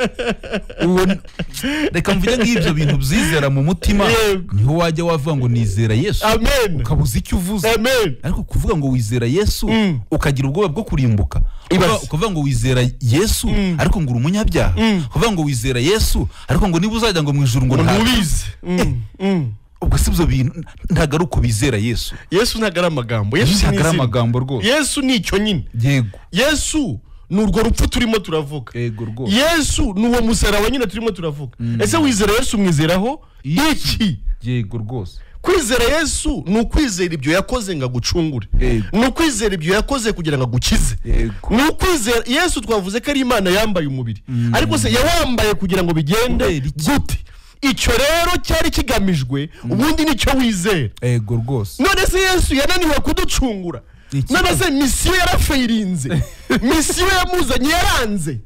Reka mvuge ng'ibyo bintu byizera mu mutima, niho wajya wavuga ngo nizera Yesu, ukabuza icyo uvuze. Ariko kuvuga ngo wizera Yesu ukagira ubwoba bwo kurimbuka, ukavuga ngo wizera Yesu ariko ngo uri umunyabyaha, ukavuga ngo wizera Yesu ariko ngo niba uzajya ngo mu ijuru ngo ntubizi. Ubwo sibyo bintu, ntago ari uko bizera Yesu. Yesu ntago ari amagambo, Yesu ntago ari amagambo rwose. Yesu ni icyo nyine. Yesu ni urwo rupfu turimo turavuga. Yesu ni uwo musaraba nyine turimo turavuga. Ese wizera Yesu umwizeraho iki? Yego rwose. Kwizera Yesu ni ukwizera ibyo yakoze ngo agucungure, ni ukwizera ibyo yakoze kugira ngo agukize, ni ukwizera Yesu. Twavuze ko ari Imana yambaye umubiri, ariko se yawambaye kugira ngo bigende gute? Icyo rero cyari kigamijwe, ubundi nicyo wizera. Rwose. None se Yesu yananiwe kuducungura, none se misiyo yarafeirinze, misiyo yamuzanye yaranze.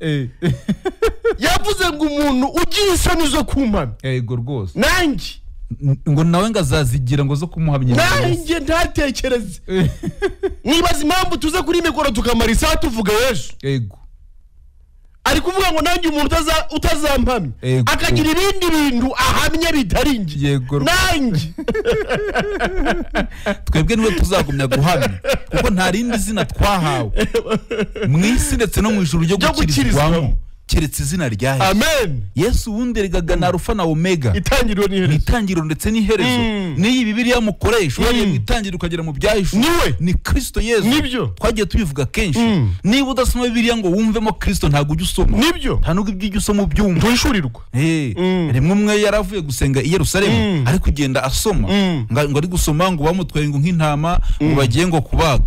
Yavuze ngo umuntu ugira isoni zo kumpamya. Rwose. Nanjye ngo nawe ngazazigira ngo zo kumuhamya. Nanjye ntatekereze. Nibaza impamvu tuze kuri mikoro tukamara isaha tuvuga Yesu. Ari kuvuga ngo nanjye umuntu utazampamya akagira ibindi bintu ahamye bitari njye. Nanjye twebwe niwe tuzagumya guhamya, kuko nta rindi zina twahawe mu isi ndetse no mu ijuru ryo gukirizwamo keretse izina rya Yesu. Amen. Yesu wundi rigaga na Alpha na Omega, itangiriro n'iherezo, itangiriro ndetse n'iherezo. N'iyi Bibiliya mukoresha uriye mu itangiriro ukagera mu byahishu ni Kristo Yesu. Nibyo twagiye tubivuga kenshi. Niba udasoma Bibiliya ngo wumvemo Kristo ntago ujya usoma. Nibyo nta nubwo ibyo usoma ubyumva, ntuhishurirwa. Rimwe umwe yaravuye gusenga i Yerusalemu ari kugenda asoma ngo ari gusoma ngo bamutwaye ngo nk'intama ngo bagiye ngo kubaga.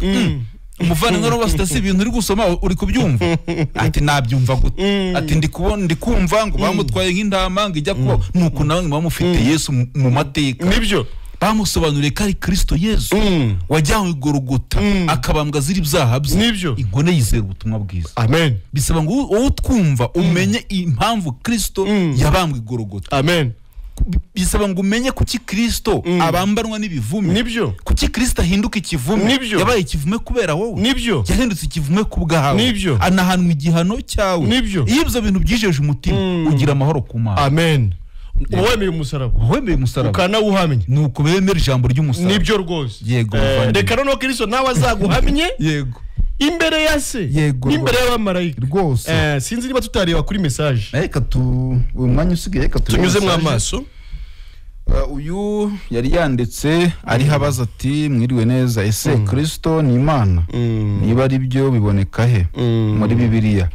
Umuvandimwe no basitasi ibintu uri gusoma uri kubyumva? Ati nabyumva gute? Ati ndi kumva ngo bamutwaye nk'intama ngo ijya kuba. Nuko nawe bamufite Yesu mu mateka. Nibyo bamusobanuriye ko ari Kristo Yesu wajyanywe Igorogota akabambwa ziri ibyaha bye. Nibyo inkone yizera ubutumwa bwiza. Amen. Bisaba ngo wowe twumva umenye impamvu Kristo yabambwe Igorogota. Amen. Bisaba ngo umenye kuki Kristo abambanwa n'ibivume. Nibyo kuki Kristo ahinduka ikivume. Yabaye ikivume kubera wowe. Nibyo yahindutse ikivume kubwawe. Nibyo anahanwa igihano cyawe. Nibyo iyo ibyo bintu byijeje umutima ugira amahoro ku Mana. Amen. Wemeye umusaraba ukanawuhamya, nuko bemera ijambo ry'umusaraba. Nibyo rwose. Yego reka noneho Kristo nawe azaguhamye yego imbere ya se n'imbere y'abamarayika rwose. Sinzi niba tutareba kuri message. Reka uyu mwanya usigaye reka tunyuze mu amaso. uyu yari yanditse ari habaza ati mwiriwe neza ese Kristo ni Imana niba ari byo biboneka he muri Bibiliya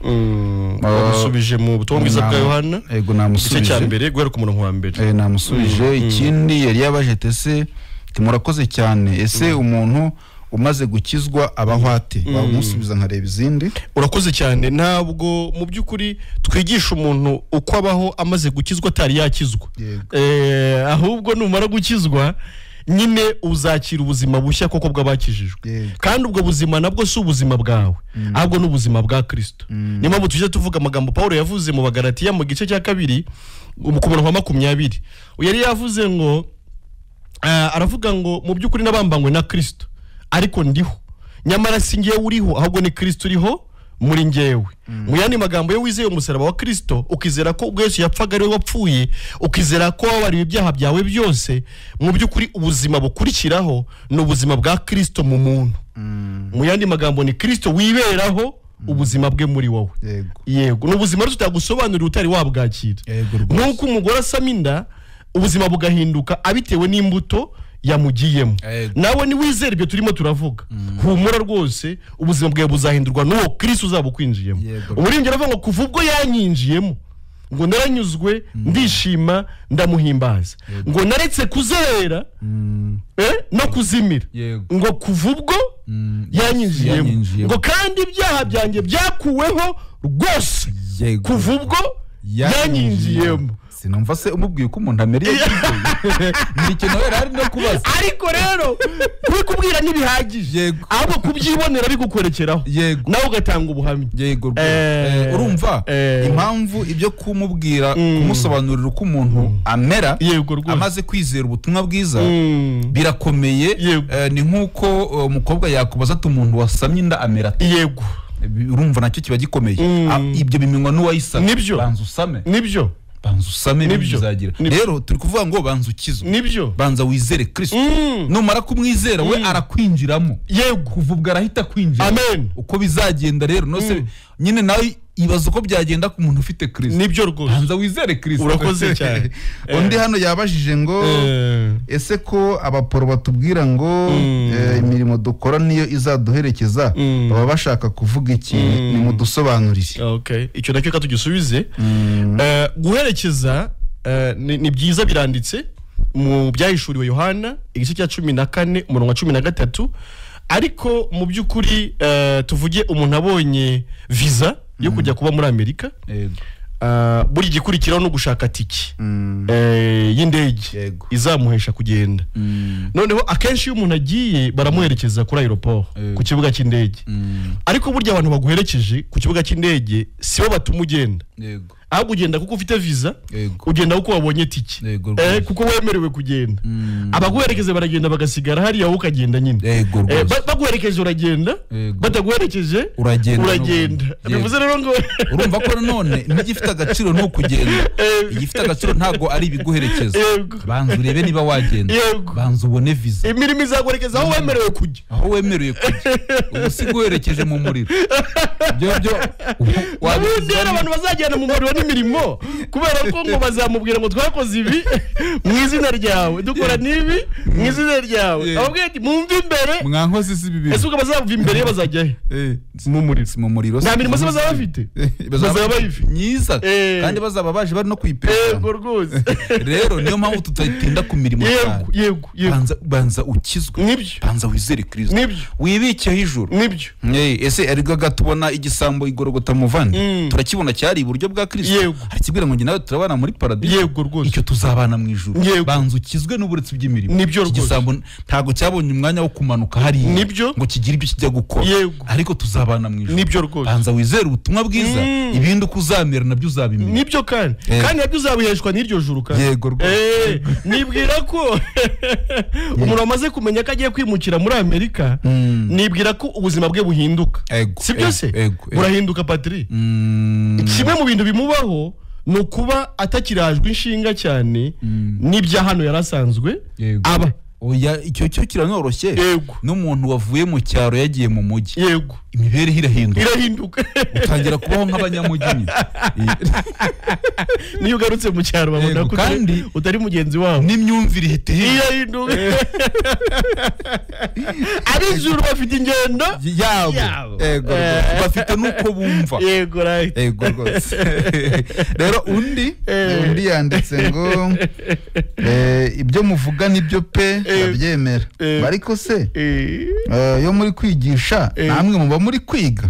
basubije mu butumwa bwiza bwa Yohana yego namusubije cya mbere guhera ku murongo wa mbere namusubije ikindi yari yabaje ese timurakoze cyane ese umuntu umaze gukizwa abahwate bamusubiza nkareba izindi urakoze cyane ntabwo mu byukuri twigisha umuntu uko abaho amaze gukizwa atari yakizwa ahubwo numara gukizwa nyine uzakira ubuzima bushya koko bw'abakijijwe kandi ubwo buzima nabwo si ubuzima bwawe ahubwo n'ubuzima bwa Kristo niyo mpamvu tujye tuvuga amagambo Paulo yavuze mu Bagalatiya mu gice cya 2 ku murongo wa 20 yari yavuze ngo aravuga ngo mu byukuri nabambanywe na Kristo ariko ndiho nyamara singiye uriho ahubwo ni Kristo uriho muri ngewe mu yandi magambo yo wizeye umusaraba wa Kristo ukizera ko ubwo Yesu yapfaga ari we wapfuye ukizera ko wabariwe ibyaha byawe byose mu byukuri ubuzima bukurikiraho no ubuzima bwa Kristo mu muntu mu yandi magambo ni Kristo wiberaho ubuzima bwe muri wowe yego n'ubuzima tutagusobanurira utari wabwakira nuko umugore asaminda ubuzima bugahinduka abitewe n'imbuto yamugiyemo nawe ni wizera ibyo turimo turavuga humura rwose ubuzima bwawe buzahindurwa n'uwo Kristo uzabukwinjiyemo umuririmbyi aravuga ngo kuva ubwo yanyinjiyemo ngo naranyuzwe ndishima ndamuhimbaza ngo naretse kuzera no kuzimira ngo kuva ubwo yanyinjiyemo ngo kandi ibyaha byanjye byakuweho rwose kuva ubwo yanyinjiyemo sinumva se umubwiye ko umuntu ameriye ni ikintu wera ari no kubaza ariko rero kubikubwira ntibihagije ahubwo kubyibonera bigukorekeraho nawe ugatanga ubuhamya urumva impamvu ibyo kumubwira kumusobanurira uko umuntu amera amaze kwizera ubutumwa bwiza birakomeye ni nkuko umukobwa yakubaza ati umuntu wasamye inda amera yego urumva nacyo kiba gikomeye ibyo bimenywa n'uwayisama banza usame nibyo banza usame bizagira rero turi kuvuga ngo banza ukizwe nibyo banza wizere Kristo numara kumwizera we arakwinjiramo yego kuva ubwo arahita kwinjira amen uko bizagenda rero nose nyine nawe ibaza uko byagenda ku muntu ufite Kristo nibyo rwose banza wizere Kristo urakoze cyane undi hano yabajije ngo ese ko abaporo batubwira ngo imirimo dukora niyo izaduherekeza baba bashaka kuvuga iki ni mudusobanurire okay icyo nacyo katugisubize guherekeza ni byiza biranditse mu byahishuriwe Yohana igice cya 14 umurongo wa 13 ariko mu byukuri tuvuge umuntu abonye visa yo kujya kuba muri Amerika buri gikurikiraho no gushaka tiki y'indege izamuhesha kugenda noneho akenshi iyo umuntu agiye baramuherekeza kuri aeroport ku kibuga cy'indege ariko burya abantu baguherekeje ku kibuga cy'indege sibo batuma ugenda ahubwo ugenda kuko ufite visa ugenda kuko wabonye tiki kuko wemerewe kugenda abaguherekeje baragenda bagasigara hariya wowe ukagenda nyine baguherekeje uragenda bataguherekeje uragenda bivuze rero ngo urumva ko none ntigifite agaciro no kugenda igifite agaciro ntago ari ibiguherekeza banza urebe niba wagenda banza ubone visa imirimo izaguherekeza aho wemerewe kujya ubusiguherekeje mu muriro byo wabizera abantu bazagenda mu muriro n'imirimo kubera ko ngo bazamubwira ngo twakoze ibi mu izina ryawe dukora nibi mu izina ryawe ababwiye ati mumve imbere mwankoze si bibi ese uko bazava imbere bazajya mu muriro nta mirimo se bazaba bafite bazaba bayifite myiza kandi bazaba baje bari no kwipera yego rwose rero niyo mpamvu tutatinda ku mirimo yego banza ukizwe nibyo banza wizere Kristo nibyo wibikeho ijuru nibyo ese arigaga tubona igisambo igorogota muvandi turakibona cyari iburyo bwa Kristo arakibwira ngo nawe turabana muri paradise yego rwose icyo tuzabana mu ijuru banza ukizwe n'uburetse by'imirimo nibyo rwose igisambo ntago cyabonye umwanya wo kumanuka hari ngo kigira ibyo kijya gukora ariko tuzabana mu ijuru nibyo rwose banza wizere ubutumwa bwiza ibindi uko uzamera nabyo uzabimenya nibyo kandi nabyo uzabiheshwa n'iryo juru kandi yego rwose nibwira ko umuntu amaze kumenya ko agiye kwimukira muri Amerika nibwira ko ubuzima bwe buhinduka si byose burahinduka Patri kimwe mu bintu bimubaho no kuba atakirajwe inshinga cyane n'ibya hano yarasanzwe aba oya icyo cyo kiranoroshye n'umuntu wavuye mu cyaro yagiye mu mujyi imibereho irahinduka utangira kubaho nk'abanyamujyi niyo ugarutse mu cyaro babona ko utari mugenzi wabo n'imyumvire ihita irahinduka ab'ijuru bafite ingendo yabo bafite n'uko bumva yego rwose rero undi yanditse ngo ibyo muvuga nibyo pe babyemera ariko se yo muri kwigisha namwe muba muri kwiga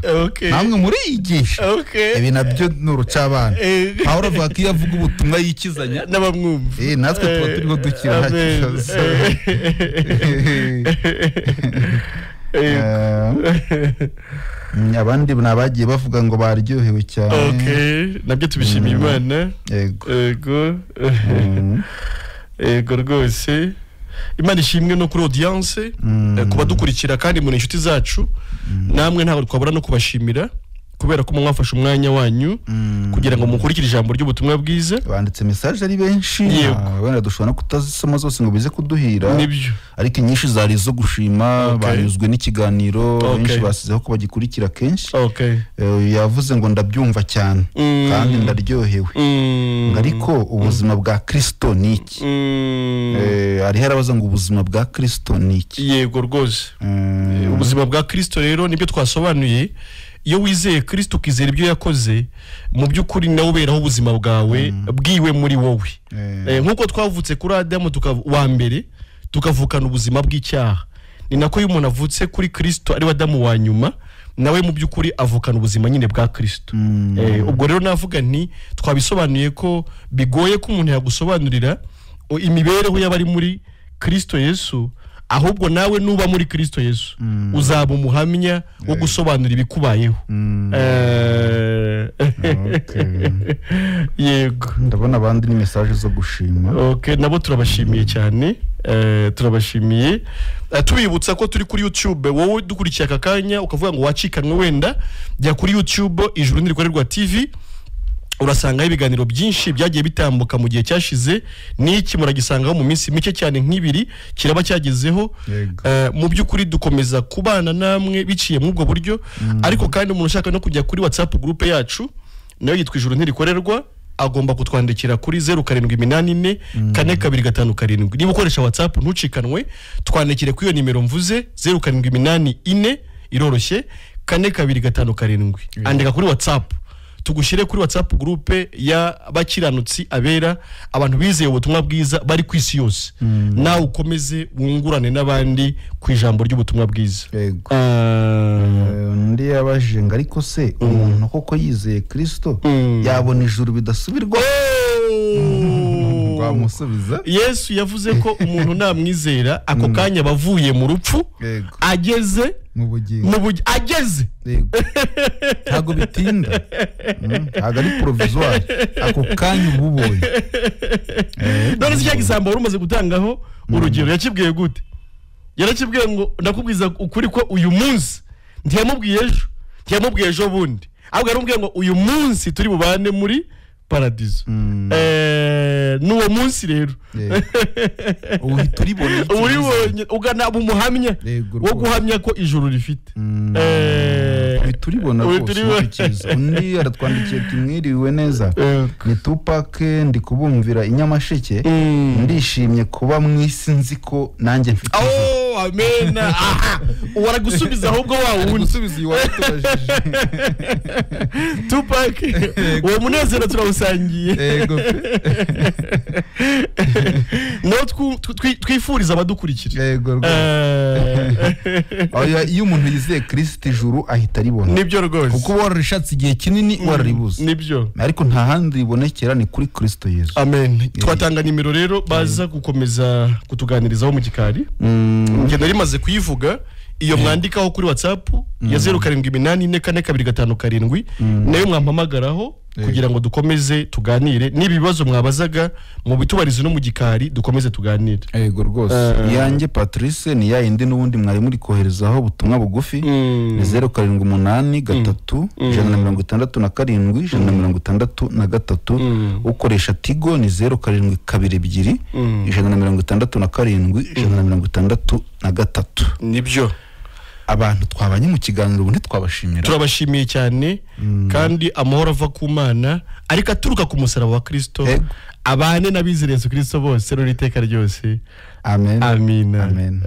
namwe muri yigisha ibi nabyo n'urucabana aho uravuga ko iyo avuga ubutumwa yikizanya n'abamwumva natwe tuba turiho dukira nta kibazo abandi nabagiye bavuga ngo baryohewe cyane nabyo tubishimiye Imana yego rwose Imana ishimwe no kuri audience kuba dukurikira kandi muri inshuti zacu namwe ntabwo twabura no kubashimira kubera ko mwafashe umwanya wanyu kugira ngo mukurikire ijambo ry'ubutumwa bwiza banditse message ari benshi wenda dushobora kutazisoma zose ngo bize kuduhira nibyo ariko inyinshi zari zo gushima banyuzwe n'ikiganiro benshi basizeho ko bagikurikira kenshi yavuze ngo ndabyumva cyane kandi ndaryohewe ariko ubuzima bwa Kristo niki ari harabaza ngo ubuzima bwa Kristo niki yego rwose ubuzima bwa Kristo rero nibyo twasobanuye iyo wizeye Kristo ukizera ibyo yakoze mu by'ukuri nawe uberaho ubuzima bwawe bwiwe muri wowe nkuko twavutse kuri Adamu wa mbere tukavukana ubuzima bw'icyaha ni nako iyo umuntu avutse kuri Kristo ari Adamu wa nyuma nawe mu by'ukuri avukana ubuzima nyine bwa Kristo ubwo rero navuga nti twabisobanuye ko bigoye ko umuntu yagusobanurira imibereho y'abari muri Kristo Yesu ahubwo nawe nuba muri Kristo Yesu uzaba umuhamya wo gusobanura ibikubayeho yego ndabona abandi ni message zo gushima nabo turabashimiye cyane turabashimiye tubibutsa ko turi kuri YouTube wowe dukurikiye aka kanya ukavuga ngo wacikanwe wenda jya kuri YouTube Ijuru Ntirikorerwa TV urasanga ibiganiro byinshi byagiye bitambuka mu gihe cyashize n'iki muragisangaho mu minsi mike cyane nk'ibiri kiraba cyagezeho mu by'ukuri dukomeza kubana namwe biciye mu ubwo buryo ariko kandi umuntu ushaka no kujya kuri WhatsApp group yacu nayo yitwa Ijuru Ntirikorerwa agomba kutwandikira kuri 0784 4257 niba ukoresha WhatsApp ntucikanwe twandikire kuri iyo nimero mvuze 0784 iroroshye 4257 andika kuri WhatsApp tugushyire kuri WhatsApp groupe ya bakiranutsi abera abantu bizeye ubutumwa bwiza bari ku isi yose nawe ukomeze wungurane n'abandi ku ijambo ry'ubutumwa bwiza ndi yabajije ngo ariko se umuntu koko yizeye Kristo yabona ijuru bidasubirwa bamusubiza Yesu yavuze ko umuntu namwizera ako kanya bavuye mu rupfu ageze mu bugingo ageze ntago bitinda ntago ari provisoire ako kanya ububonye none se cyagisambo urumaze gutangaho urugero yakibwiye gute yarakibwiye ngo ndakubwiza ukuri ko uyu munsi ntiyamubwiye ejo bundi ahubwo yarambwiye ngo uyu munsi turi bubane muri paradizo n'uwo munsi rero ubu turibonye ugana umuhamya wo guhamya ko ijuru rifite turibona rwose undi aratwandikiye tumwiriwe neza ni Tupac ndi kubumvira inyamasheke ndishimye kuba mwisi nzi ko nanjye mfite amen waragusubiza ahubwo wawe unsubiza iwatubajije Tupac uwo munezero turawusangiye no twifuriza abadukurikira yego iyo umuntu yizeye Kristo ijuru ahita ribona nibyo rwose kuko wararishatse igihe kinini wararibuze nibyo ariko nta handi ribonekera ni kuri Kristo Yesu amen twatanga nimero rero baza gukomeza kutuganirizaho mu gikari ngenda rimaze kuyivuga iyo mwandikaho kuri WhatsApp ya 07844257 nayo mwampamagaraho kugira ngo dukomeze tuganire n'ibibazo mwabazaga mu bitubarizo no mu gikari dukomeze tuganire yego rwose yanjye Patrice ni yayindi n'ubundi mwari muri koherezaho ubutumwa bugufi ni 0783 ukoresha Tigo ni 0722 167 nibyo abantu twabanye mu kiganiro ubu ntitwabashimira. turabashimiye cyane kandi amahoro ava ku Mana ariko aturuka ku musaraba wa Kristo abane n'abizera Yesu Kristo bose n'iteka ryose. Amen. Amina. Amen.